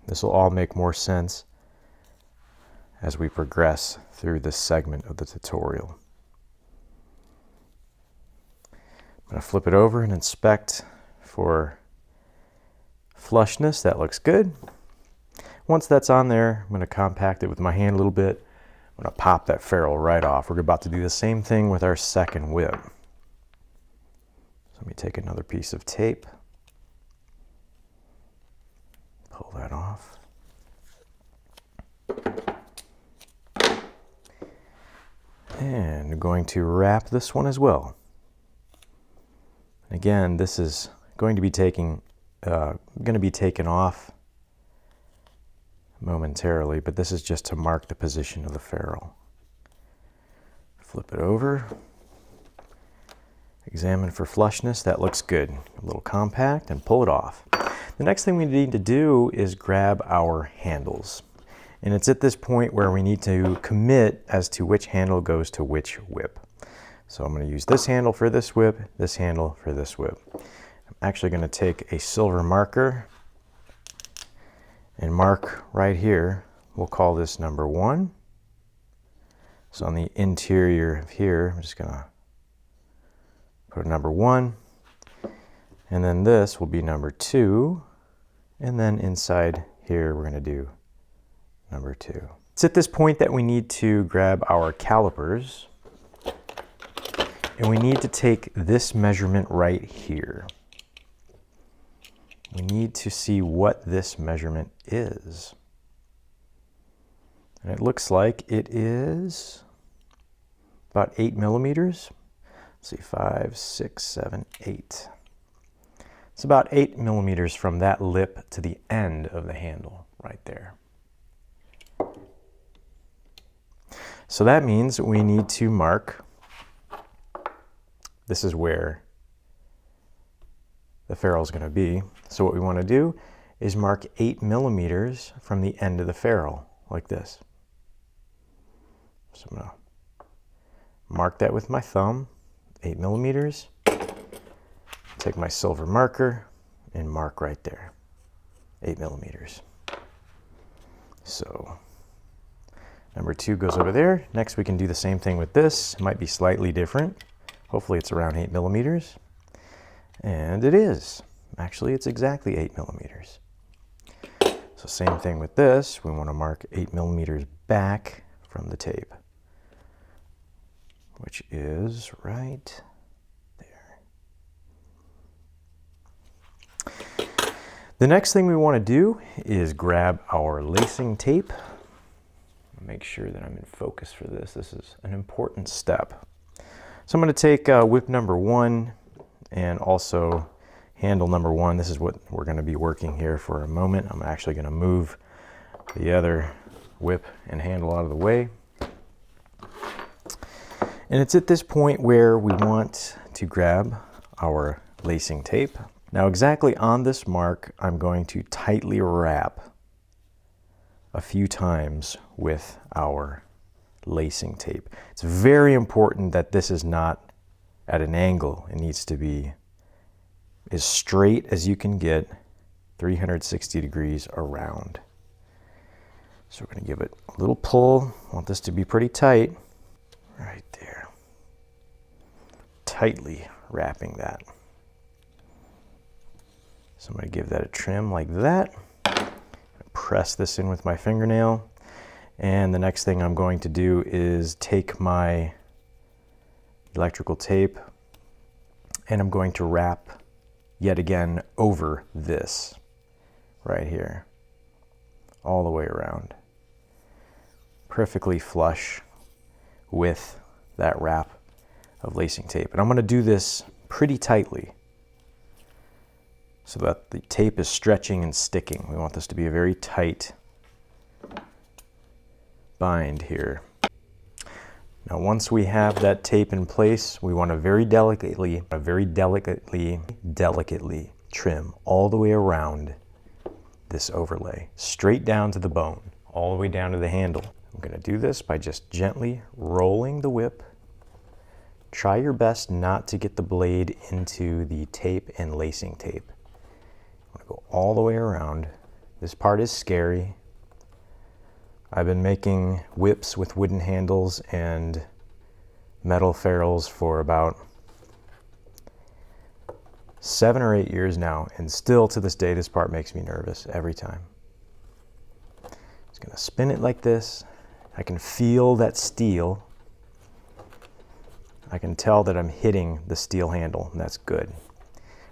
This will all make more sense as we progress through this segment of the tutorial. I'm going to flip it over and inspect for flushness. That looks good. Once that's on there, I'm going to compact it with my hand a little bit. I'm going to pop that ferrule right off. We're about to do the same thing with our second whip. So let me take another piece of tape. Pull that off. And I'm going to wrap this one as well. Again, this is going to be taken off momentarily, but this is just to mark the position of the ferrule. Flip it over. Examine for flushness. That looks good. A little compact, and pull it off. The next thing we need to do is grab our handles. And it's at this point where we need to commit as to which handle goes to which whip. So I'm going to use this handle for this whip, this handle for this whip. I'm actually going to take a silver marker and mark right here. We'll call this number 1. So on the interior of here, I'm just going to put a number 1. And then this will be number 2. And then inside here, we're going to do number 2. It's at this point that we need to grab our calipers. And we need to take this measurement right here. We need to see what this measurement is. And it looks like it is about 8 millimeters. Let's see, 5, 6, 7, 8. It's about 8 millimeters from that lip to the end of the handle right there. So that means we need to mark, this is where the ferrule is going to be. So what we want to do is mark 8 millimeters from the end of the ferrule, like this. So I'm going to mark that with my thumb, 8 millimeters. Take my silver marker and mark right there, 8 millimeters. So number 2 goes over there. Next we can do the same thing with this. It might be slightly different. Hopefully it's around 8 millimeters. And it is. Actually, it's exactly 8 millimeters. So same thing with this. We want to mark 8 millimeters back from the tape, which is right there. The next thing we want to do is grab our lacing tape. Make sure that I'm in focus for this. This is an important step. So I'm going to take whip number 1 and also handle number 1. This is what we're going to be working here for a moment. I'm actually going to move the other whip and handle out of the way. And it's at this point where we want to grab our lacing tape. Now exactly on this mark, I'm going to tightly wrap a few times with our lacing tape. It's very important that this is not at an angle. It needs to be as straight as you can get, 360 degrees around. So we're going to give it a little pull. I want this to be pretty tight. Right there. Tightly wrapping that. So I'm going to give that a trim like that. Press this in with my fingernail. And the next thing I'm going to do is take my electrical tape and I'm going to wrap yet again over this right here, all the way around, perfectly flush with that wrap of lacing tape. And I'm going to do this pretty tightly so that the tape is stretching and sticking. We want this to be a very tight bind here. Now once we have that tape in place, we want to very delicately trim all the way around this overlay, straight down to the bone, all the way down to the handle. I'm going to do this by just gently rolling the whip. Try your best not to get the blade into the tape and lacing tape. I'm going to go all the way around. This part is scary. I've been making whips with wooden handles and metal ferrules for about 7 or 8 years now, and still to this day this part makes me nervous every time. Just going to spin it like this. I can feel that steel. I can tell that I'm hitting the steel handle, and that's good.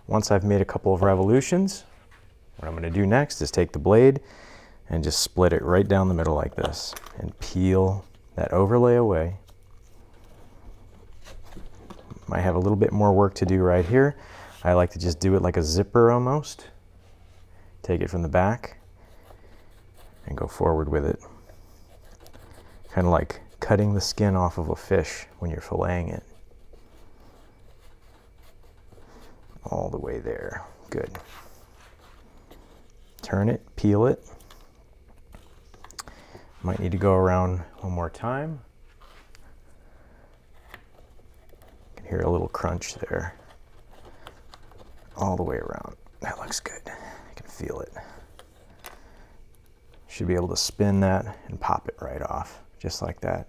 Once I've made a couple of revolutions, what I'm going to do next is take the blade and just split it right down the middle like this and peel that overlay away. Might have a little bit more work to do right here. I like to just do it like a zipper almost. Take it from the back and go forward with it. Kind of like cutting the skin off of a fish when you're filleting it. All the way there. Good. Turn it, peel it. Might need to go around one more time. You can hear a little crunch there. All the way around. That looks good. I can feel it. Should be able to spin that and pop it right off, just like that.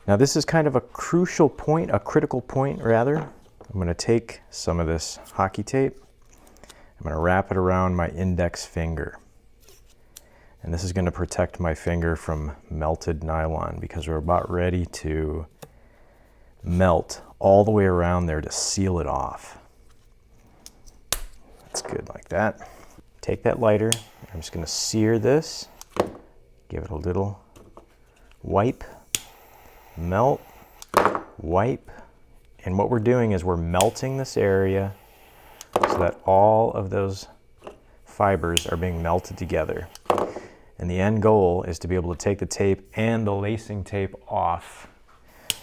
Now this is kind of a crucial point, a critical point rather. I'm going to take some of this hockey tape. I'm going to wrap it around my index finger. And this is going to protect my finger from melted nylon because we're about ready to melt all the way around there to seal it off. That's good like that. Take that lighter. I'm just going to sear this. Give it a little wipe, melt, wipe. And what we're doing is we're melting this area so that all of those fibers are being melted together. And the end goal is to be able to take the tape and the lacing tape off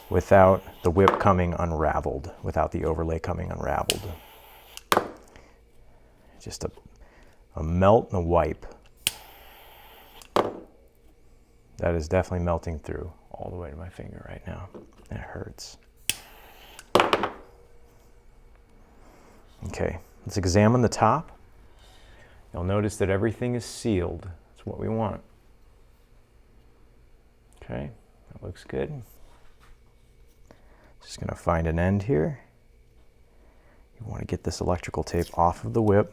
without the whip coming unraveled, without the overlay coming unraveled. Just a melt and a wipe. That is definitely melting through all the way to my finger right now. It hurts. Okay, let's examine the top. You'll notice that everything is sealed. That's what we want. Okay, that looks good. Just gonna find an end here. You want to get this electrical tape off of the whip.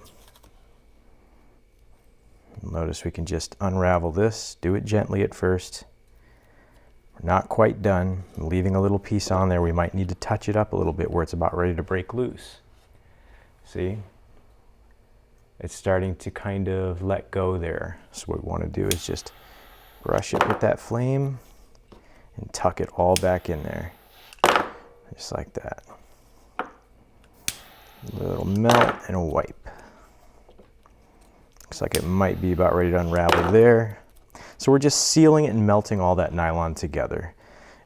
You'll notice we can just unravel this. Do it gently at first. We're not quite done. I'm leaving a little piece on there. We might need to touch it up a little bit where it's about ready to break loose. See? It's starting to kind of let go there. So what we want to do is just brush it with that flame and tuck it all back in there. Just like that. A little melt and a wipe. Looks like it might be about ready to unravel there. So we're just sealing it and melting all that nylon together.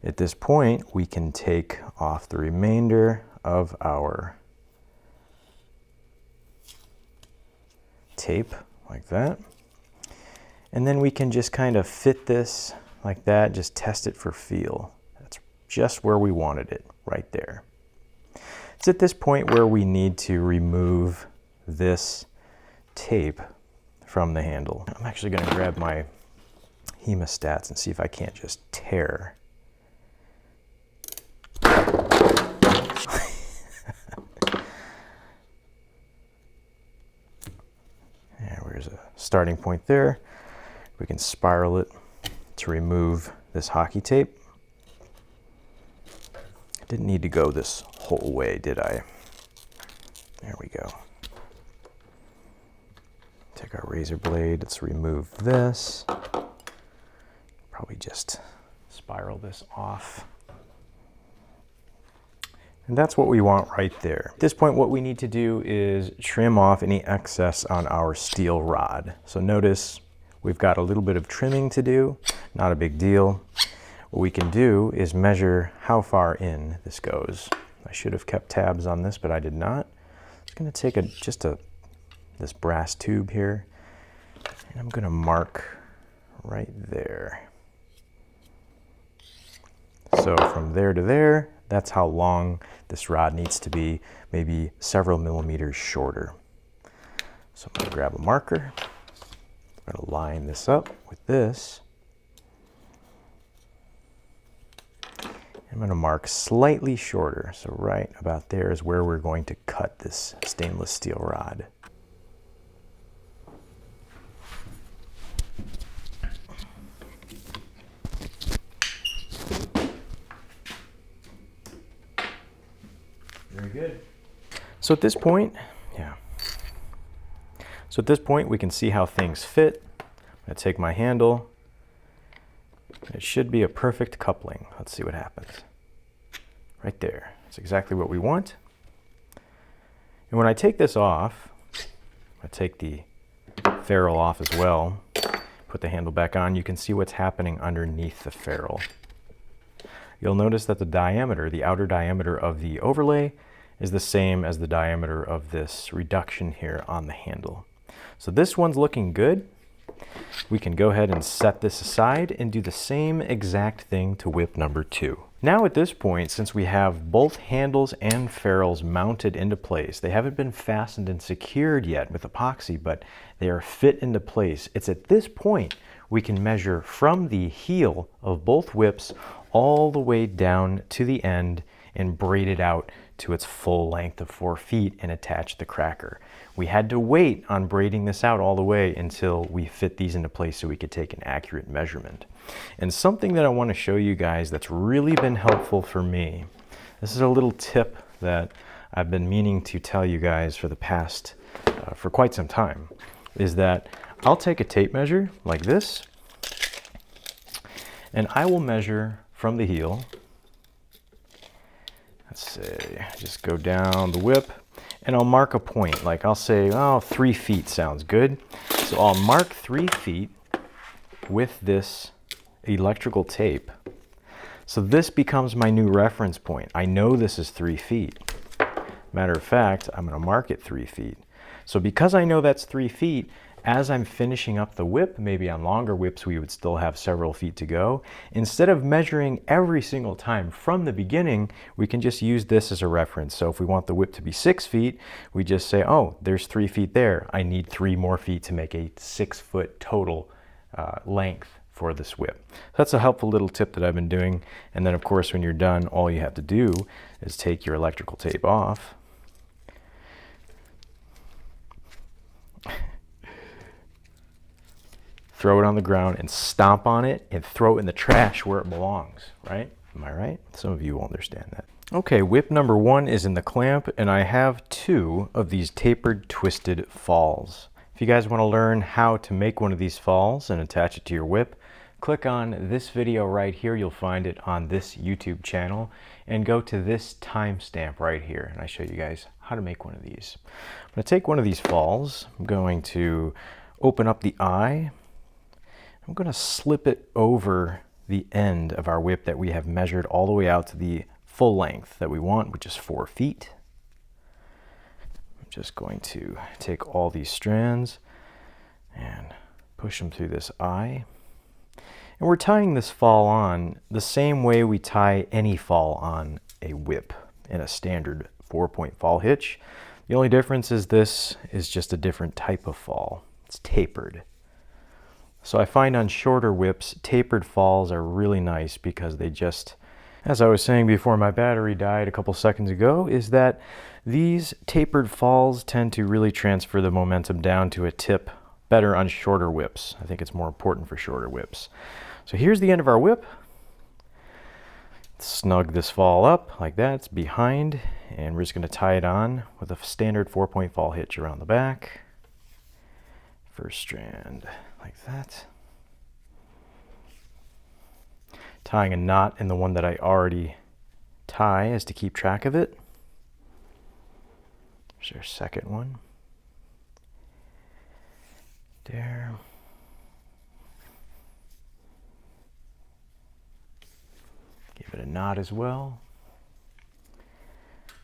At this point, we can take off the remainder of our tape like that. And then we can just kind of fit this like that, just test it for feel. That's just where we wanted it, right there. It's at this point where we need to remove this tape from the handle. I'm actually going to grab my hemostats and see if I can't just tear. There's a starting point there. We can spiral it to remove this hockey tape. I didn't need to go this whole way, did I? There we go. Take our razor blade, let's remove this. Probably just spiral this off. And that's what we want right there. At this point, what we need to do is trim off any excess on our steel rod. So notice we've got a little bit of trimming to do, not a big deal. What we can do is measure how far in this goes. I should have kept tabs on this, but I did not. I'm just gonna take this brass tube here, and I'm gonna mark right there. So from there to there, that's how long this rod needs to be, maybe several millimeters shorter. So I'm gonna grab a marker, I'm gonna line this up with this. I'm gonna mark slightly shorter, so right about there is where we're going to cut this stainless steel rod. Very good. So at this point, we can see how things fit. I'm gonna take my handle. It should be a perfect coupling. Let's see what happens. Right there. That's exactly what we want. And when I take this off, I take the ferrule off as well, put the handle back on, you can see what's happening underneath the ferrule. You'll notice that the diameter, the outer diameter of the overlay, is the same as the diameter of this reduction here on the handle. So this one's looking good. We can go ahead and set this aside and do the same exact thing to whip number 2. Now at this point, since we have both handles and ferrules mounted into place, they haven't been fastened and secured yet with epoxy, but they are fit into place. It's at this point we can measure from the heel of both whips all the way down to the end and braid it out to its full length of 4 feet and attach the cracker. We had to wait on braiding this out all the way until we fit these into place so we could take an accurate measurement. And something that I want to show you guys that's really been helpful for me, this is a little tip that I've been meaning to tell you guys for the past, for quite some time, is that I'll take a tape measure like this, and I will measure from the heel. Let's say, just go down the whip, and I'll mark a point. Like I'll say, oh, 3 feet sounds good. So I'll mark 3 feet with this electrical tape. So this becomes my new reference point. I know this is 3 feet. Matter of fact, I'm going to mark it 3 feet. So because I know that's 3 feet, as I'm finishing up the whip, maybe on longer whips we would still have several feet to go. Instead of measuring every single time from the beginning, we can just use this as a reference. So if we want the whip to be 6 feet, we just say, oh, there's 3 feet there. I need 3 more feet to make a 6 foot total length for this whip. So that's a helpful little tip that I've been doing. And then of course, when you're done, all you have to do is take your electrical tape off. Throw it on the ground and stomp on it and throw it in the trash where it belongs, right? Am I right? Some of you will understand that. Okay, whip number 1 is in the clamp, and I have 2 of these tapered twisted falls. If you guys want to learn how to make one of these falls and attach it to your whip, click on this video right here. You'll find it on this YouTube channel, and go to this timestamp right here, and I show you guys how to make one of these. I'm going to take one of these falls. I'm going to open up the eye. I'm going to slip it over the end of our whip that we have measured all the way out to the full length that we want, which is 4 feet. I'm just going to take all these strands and push them through this eye. And we're tying this fall on the same way we tie any fall on a whip in a standard 4-point fall hitch. The only difference is this is just a different type of fall. It's tapered. So I find on shorter whips, tapered falls are really nice because they just, as I was saying before my battery died a couple seconds ago, is that these tapered falls tend to really transfer the momentum down to a tip better on shorter whips. I think it's more important for shorter whips. So here's the end of our whip. Snug this fall up like that, it's behind, and we're just going to tie it on with a standard 4-point fall hitch around the back. First strand like that. Tying a knot in the one that I already tie is to keep track of it. There's our second one. There. Give it a knot as well.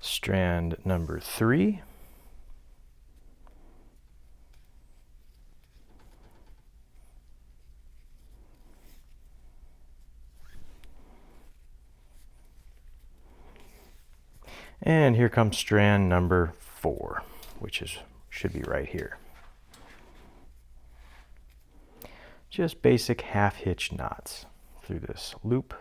Strand number 3. And here comes strand number 4, which should be right here. Just basic half hitch knots through this loop.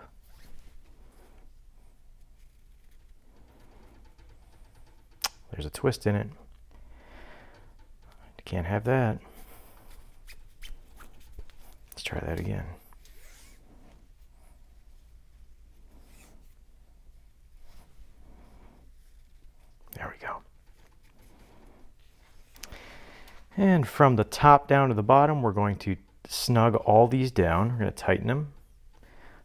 There's a twist in it. You can't have that. Let's try that again. There we go. And from the top down to the bottom, we're going to snug all these down. We're going to tighten them.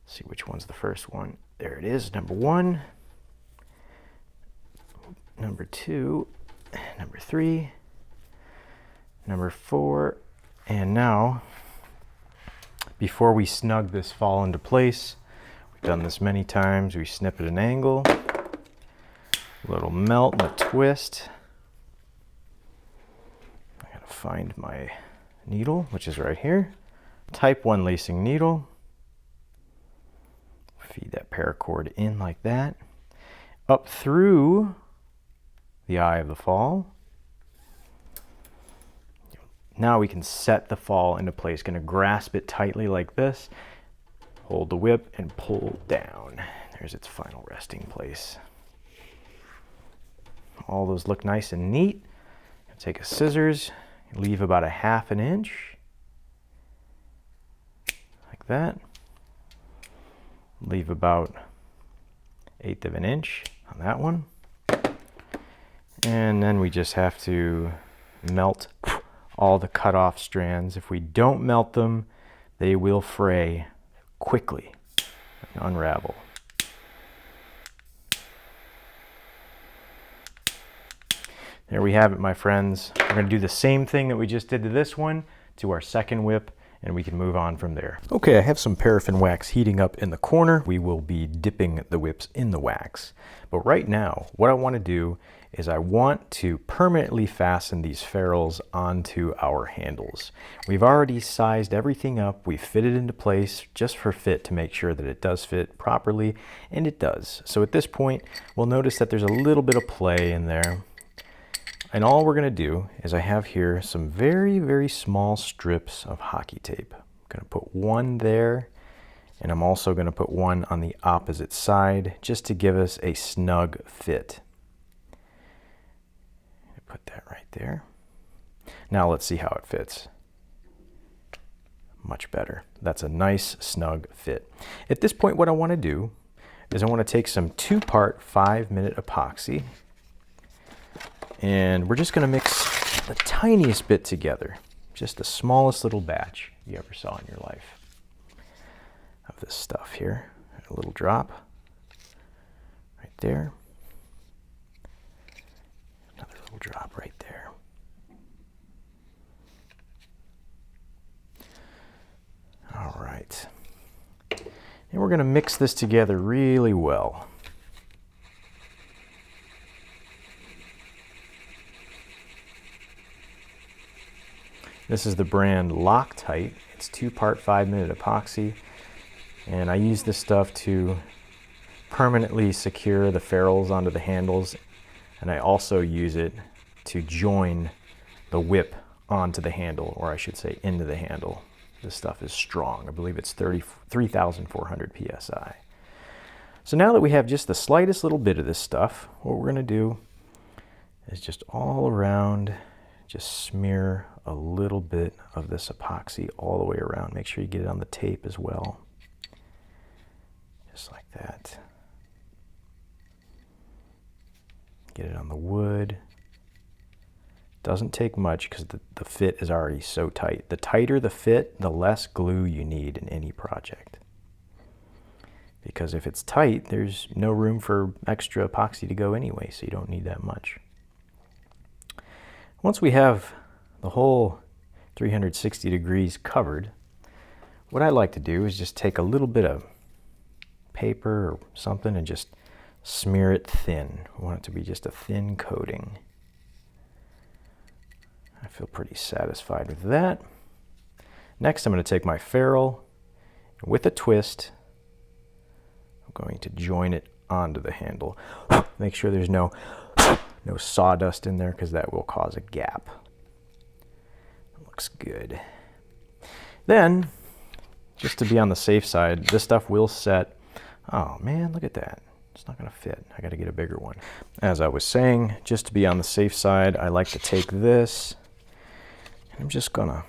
Let's see which one's the first one. There it is, number 1, number 2, number 3, number 4, and now, before we snug this fall into place, we've done this many times, we snip at an angle. A little melt and a twist. I gotta find my needle, which is right here. Type 1 lacing needle. Feed that paracord in like that. Up through the eye of the fall. Now we can set the fall into place. Gonna grasp it tightly like this. Hold the whip and pull down. There's its final resting place. All those look nice and neat. Take a scissors, leave about a 1/2 inch, like that. Leave about 1/8 inch on that one. And then we just have to melt all the cut off strands. If we don't melt them, they will fray quickly and unravel. There we have it, my friends. We're going to do the same thing that we just did to this one to our second whip, and we can move on from there. Okay, I have some paraffin wax heating up in the corner. We will be dipping the whips in the wax. But right now, what I want to do is I want to permanently fasten these ferrules onto our handles. We've already sized everything up. We've fitted into place just for fit to make sure that it does fit properly, and it does. So at this point, we'll notice that there's a little bit of play in there. And all we're going to do is I have here some very, very small strips of hockey tape. I'm going to put one there, and I'm also going to put one on the opposite side just to give us a snug fit. Put that right there. Now let's see how it fits. Much better. That's a nice snug fit. At this point, what I want to do is I want to take some 2-part 5-minute epoxy, and we're just going to mix the tiniest bit together, just the smallest little batch you ever saw in your life of this stuff here. A little drop right there. Another little drop right there. All right. And we're going to mix this together really well. This is the brand Loctite. It's 2-part 5-minute epoxy, and I use this stuff to permanently secure the ferrules onto the handles, and I also use it to join the whip onto the handle, or I should say into the handle. This stuff is strong. I believe it's 3,400 psi. So now that we have just the slightest little bit of this stuff, what we're going to do is just all around, just smear a little bit of this epoxy all the way around. Make sure you get it on the tape as well. Just like that. Get it on the wood. Doesn't take much because the fit is already so tight. The tighter the fit, the less glue you need in any project. Because if it's tight, there's no room for extra epoxy to go anyway, so you don't need that much. Once we have the whole 360 degrees covered, what I like to do is just take a little bit of paper or something and just smear it thin. I want it to be just a thin coating. I feel pretty satisfied with that. Next, I'm going to take my ferrule with a twist. I'm going to join it onto the handle. Make sure there's no sawdust in there because that will cause a gap. Looks good. Then, just to be on the safe side, this stuff will set. Oh man, look at that. It's not going to fit. I got to get a bigger one. As I was saying, just to be on the safe side, I like to take this. I'm just going to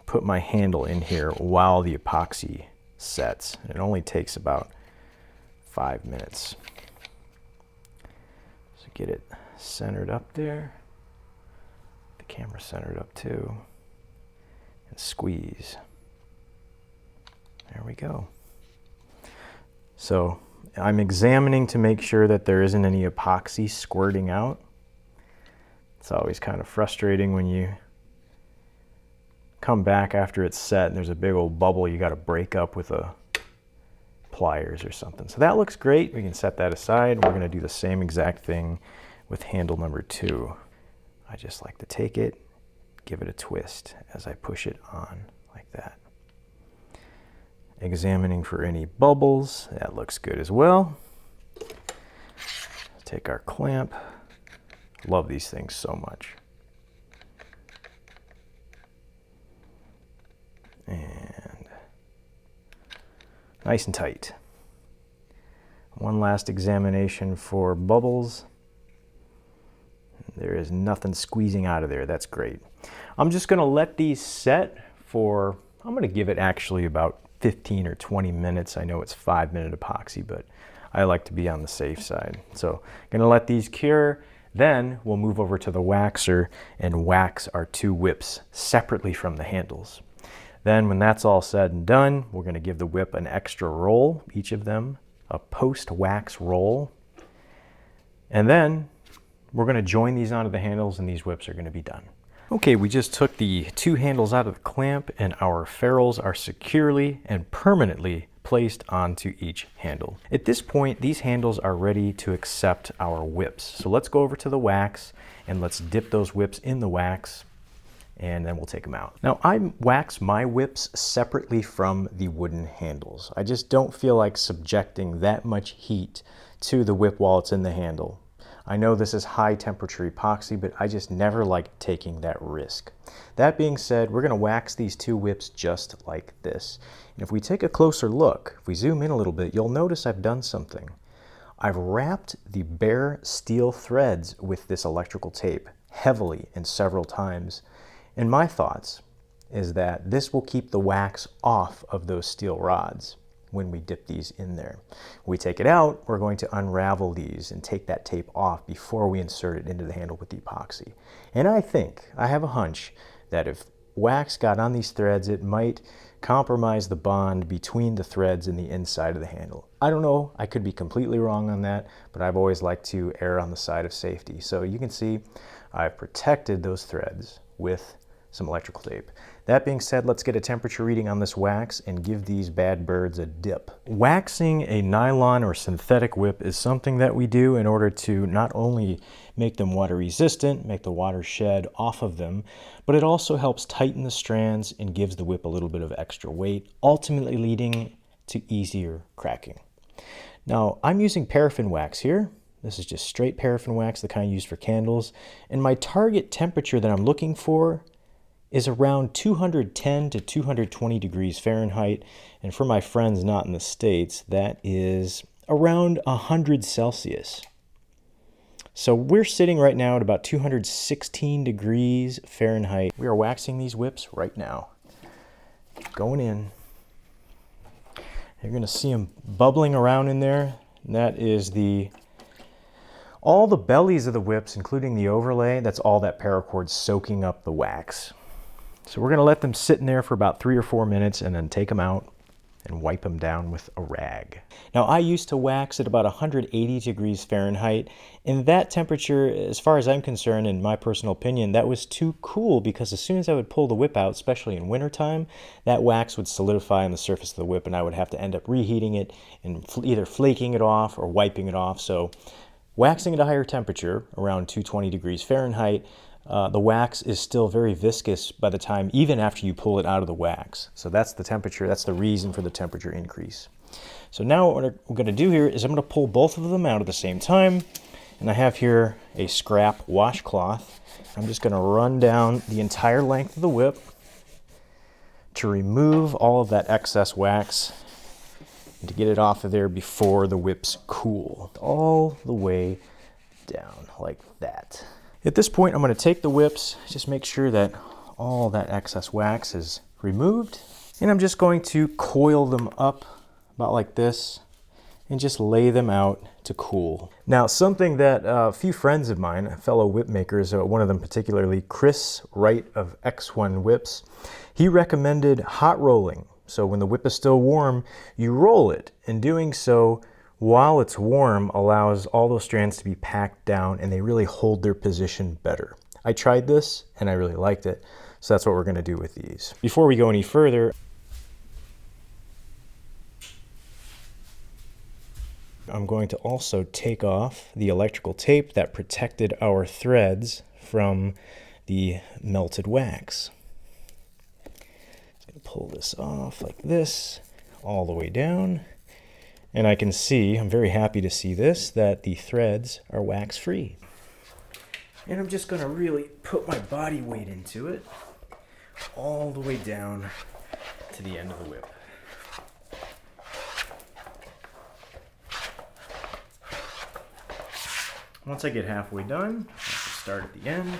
put my handle in here while the epoxy sets. It only takes about 5 minutes. So get it centered up there. The camera centered up too. And squeeze. There we go. So I'm examining to make sure that there isn't any epoxy squirting out. It's always kind of frustrating when you come back after it's set and there's a big old bubble you got to break up with a pliers or something. So that looks great. We can set that aside. We're going to do the same exact thing with handle number 2. I just like to take it, give it a twist as I push it on like that. Examining for any bubbles. That looks good as well. Take our clamp. Love these things so much. And nice and tight. One last examination for bubbles. There is nothing squeezing out of there. That's great. I'm just going to let these set for, I'm going to give it actually about 15 or 20 minutes. I know it's 5-minute epoxy, but I like to be on the safe side. So I'm going to let these cure. Then we'll move over to the waxer and wax our 2 whips separately from the handles. Then when that's all said and done, we're going to give the whip an extra roll, each of them, a post-wax roll. And then we're going to join these onto the handles and these whips are going to be done. Okay, we just took the two handles out of the clamp and our ferrules are securely and permanently placed onto each handle. At this point, these handles are ready to accept our whips. So let's go over to the wax and let's dip those whips in the wax and then we'll take them out. Now I wax my whips separately from the wooden handles. I just don't feel like subjecting that much heat to the whip while it's in the handle. I know this is high temperature epoxy, but I just never like taking that risk. That being said, we're gonna wax these two whips just like this. And if we take a closer look, if we zoom in a little bit, you'll notice I've done something. I've wrapped the bare steel threads with this electrical tape heavily and several times. And my thoughts is that this will keep the wax off of those steel rods when we dip these in there. When we take it out, we're going to unravel these and take that tape off before we insert it into the handle with the epoxy. And I have a hunch that if wax got on these threads, it might compromise the bond between the threads and the inside of the handle. I don't know, I could be completely wrong on that, but I've always liked to err on the side of safety. So you can see I've protected those threads with some electrical tape. That being said, let's get a temperature reading on this wax and give these bad birds a dip. Waxing a nylon or synthetic whip is something that we do in order to not only make them water resistant, make the water shed off of them, but it also helps tighten the strands and gives the whip a little bit of extra weight, ultimately leading to easier cracking. Now, I'm using paraffin wax here. This is just straight paraffin wax, the kind used for candles. And my target temperature that I'm looking for is around 210 to 220 degrees Fahrenheit. And for my friends not in the States, that is around 100 Celsius. So we're sitting right now at about 216 degrees Fahrenheit. We are waxing these whips right now. Going in. You're gonna see them bubbling around in there. And that is all the bellies of the whips, including the overlay, that's all that paracord soaking up the wax. So we're gonna let them sit in there for about 3 or 4 minutes and then take them out and wipe them down with a rag. Now I used to wax at about 180 degrees Fahrenheit, and that temperature, as far as I'm concerned, in my personal opinion, that was too cool because as soon as I would pull the whip out, especially in wintertime, that wax would solidify on the surface of the whip and I would have to end up reheating it and either flaking it off or wiping it off. So waxing at a higher temperature, around 220 degrees Fahrenheit, the wax is still very viscous by the time, even after you pull it out of the wax. So that's the temperature, that's the reason for the temperature increase. So now what we're gonna do here is I'm gonna pull both of them out at the same time. And I have here a scrap washcloth. I'm just gonna run down the entire length of the whip to remove all of that excess wax and to get it off of there before the whips cool. All the way down like that. At this point, I'm going to take the whips, just make sure that all that excess wax is removed. And I'm just going to coil them up about like this and just lay them out to cool. Now, something that a few friends of mine, fellow whip makers, one of them particularly, Chris Wright of X1 Whips, he recommended hot rolling. So when the whip is still warm, you roll it. And doing so while it's warm allows all those strands to be packed down and they really hold their position better. I tried this and I really liked it, so that's what we're gonna do with these. Before we go any further, I'm going to also take off the electrical tape that protected our threads from the melted wax. I'm gonna pull this off like this, all the way down. And I can see, I'm very happy to see this, that the threads are wax free. And I'm just gonna really put my body weight into it, all the way down to the end of the whip. Once I get halfway done, I can start at the end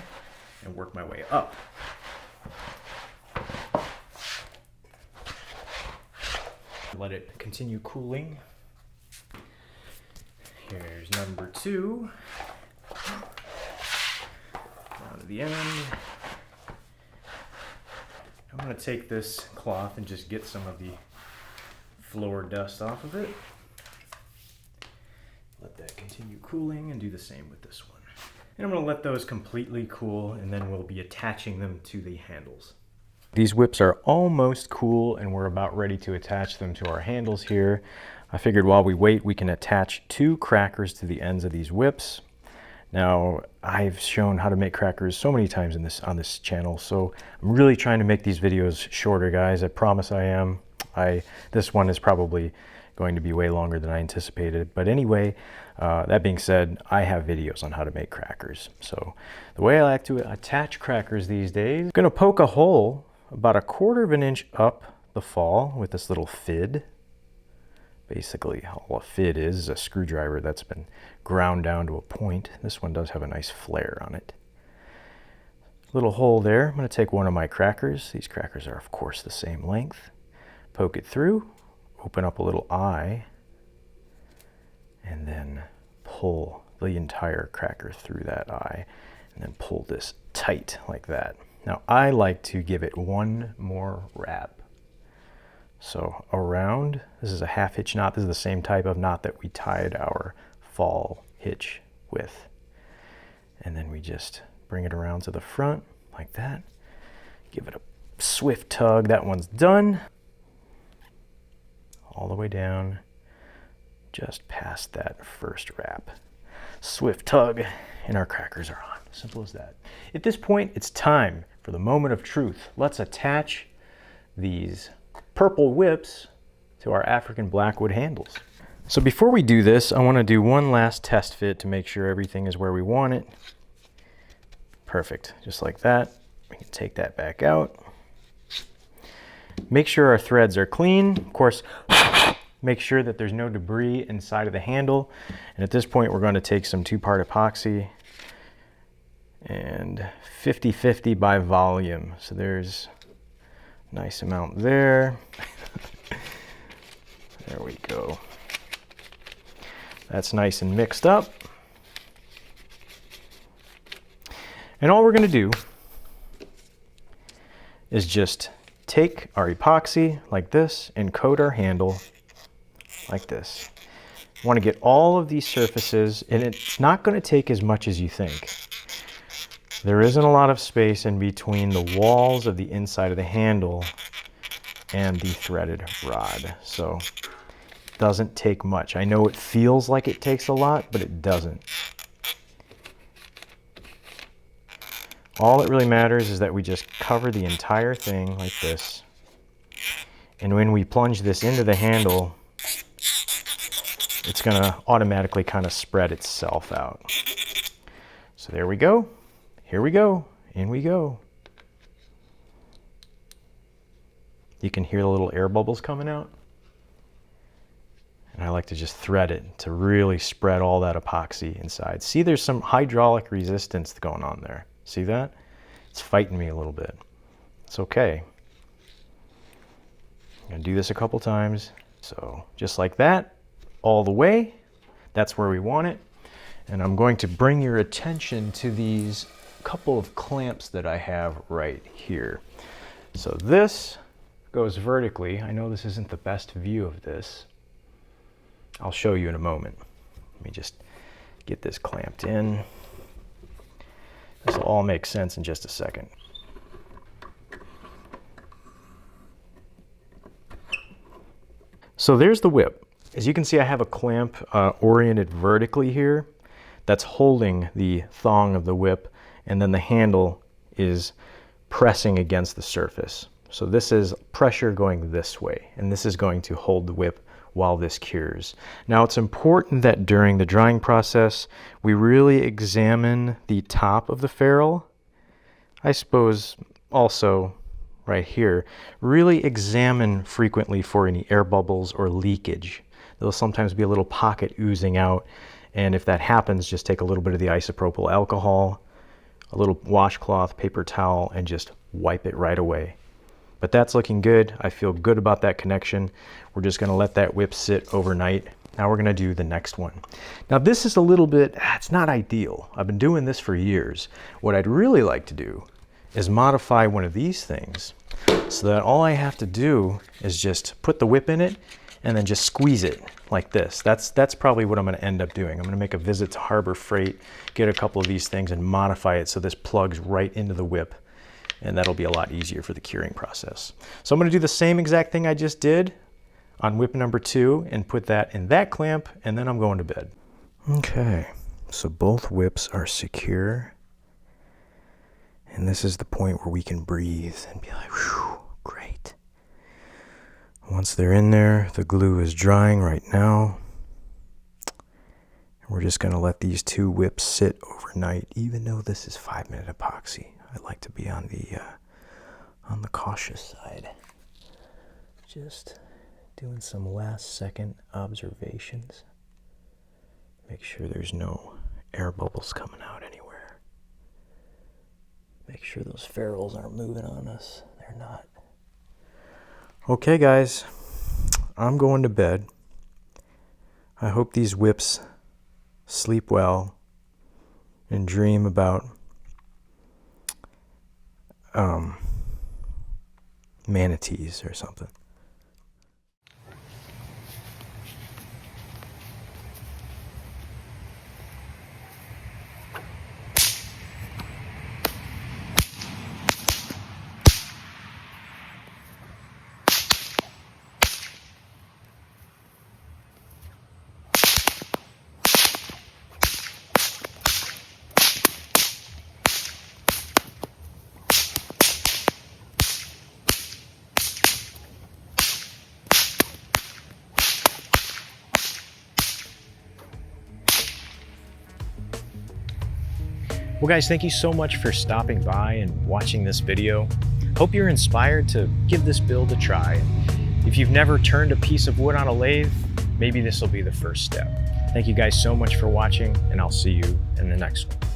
and work my way up. Let it continue cooling. Here's number 2. Down to the end. I'm going to take this cloth and just get some of the floor dust off of it. Let that continue cooling and do the same with this one. And I'm going to let those completely cool, and then we'll be attaching them to the handles. These whips are almost cool, and we're about ready to attach them to our handles here. I figured while we wait, we can attach 2 crackers to the ends of these whips. Now, I've shown how to make crackers so many times on this channel, so I'm really trying to make these videos shorter, guys. I promise I am. This one is probably going to be way longer than I anticipated. But anyway, that being said, I have videos on how to make crackers. So the way I like to attach crackers these days, I'm going to poke a hole about 1/4 of an inch up the fall with this little fid. Basically, all a fid is a screwdriver that's been ground down to a point. This one does have a nice flare on it. Little hole there. I'm going to take one of my crackers. These crackers are, of course, the same length. Poke it through, open up a little eye, and then pull the entire cracker through that eye, and then pull this tight like that. Now, I like to give it one more wrap. So around, this is a 1/2 hitch knot. This is the same type of knot that we tied our fall hitch with. And then we just bring it around to the front like that. Give it a swift tug. That one's done. All the way down, just past that first wrap. Swift tug, and our crackers are on. Simple as that. At this point, it's time for the moment of truth. Let's attach these purple whips to our African Blackwood handles. So before we do this, I want to do one last test fit to make sure everything is where we want it. Perfect, just like that. We can take that back out. Make sure our threads are clean. Of course, make sure that there's no debris inside of the handle. And at this point, we're going to take some 2-part epoxy and 50-50 by volume. So there's a nice amount there. There we go. That's nice and mixed up. And all we're going to do is just take our epoxy like this and coat our handle like this. You want to get all of these surfaces, and it's not going to take as much as you think. There isn't a lot of space in between the walls of the inside of the handle and the threaded rod, so it doesn't take much. I know it feels like it takes a lot, but it doesn't. All that really matters is that we just cover the entire thing like this. And when we plunge this into the handle, it's going to automatically kind of spread itself out. So there we go. Here we go. In we go. You can hear the little air bubbles coming out. And I like to just thread it to really spread all that epoxy inside. See, there's some hydraulic resistance going on there. See that? It's fighting me a little bit. It's okay. I'm going to do this a couple times. So just like that, all the way. That's where we want it. And I'm going to bring your attention to these couple of clamps that I have right here. So this goes vertically. I know this isn't the best view of this. I'll show you in a moment. Let me just get this clamped in. This will all make sense in just a second. So there's the whip. As you can see, I have a clamp oriented vertically here that's holding the thong of the whip, and then the handle is pressing against the surface. So this is pressure going this way, and this is going to hold the whip while this cures. Now, it's important that during the drying process, we really examine the top of the ferrule. I suppose also right here, really examine frequently for any air bubbles or leakage. There'll sometimes be a little pocket oozing out, and if that happens, just take a little bit of the isopropyl alcohol, a little washcloth, paper towel, and just wipe it right away. But that's looking good. I feel good about that connection. We're just gonna let that whip sit overnight. Now we're gonna do the next one. Now this is a little bit, it's not ideal. I've been doing this for years. What I'd really like to do is modify one of these things so that all I have to do is just put the whip in it and then just squeeze it like this. That's probably what I'm going to end up doing. I'm going to make a visit to Harbor Freight, get a couple of these things and modify it so this plugs right into the whip, and that'll be a lot easier for the curing process. So I'm going to do the same exact thing I just did on whip number 2 and put that in that clamp, and then I'm going to bed. Okay, so both whips are secure, and this is the point where we can breathe and be like, whew, great. Once they're in there, the glue is drying right now. We're just going to let these 2 whips sit overnight, even though this is 5-minute epoxy. I like to be on the cautious side. Just doing some last second observations. Make sure there's no air bubbles coming out anywhere. Make sure those ferrules aren't moving on us. They're not. Okay guys, I'm going to bed. I hope these whips sleep well and dream about manatees or something. Well guys, thank you so much for stopping by and watching this video. Hope you're inspired to give this build a try. If you've never turned a piece of wood on a lathe, maybe this will be the first step. Thank you guys so much for watching, and I'll see you in the next one.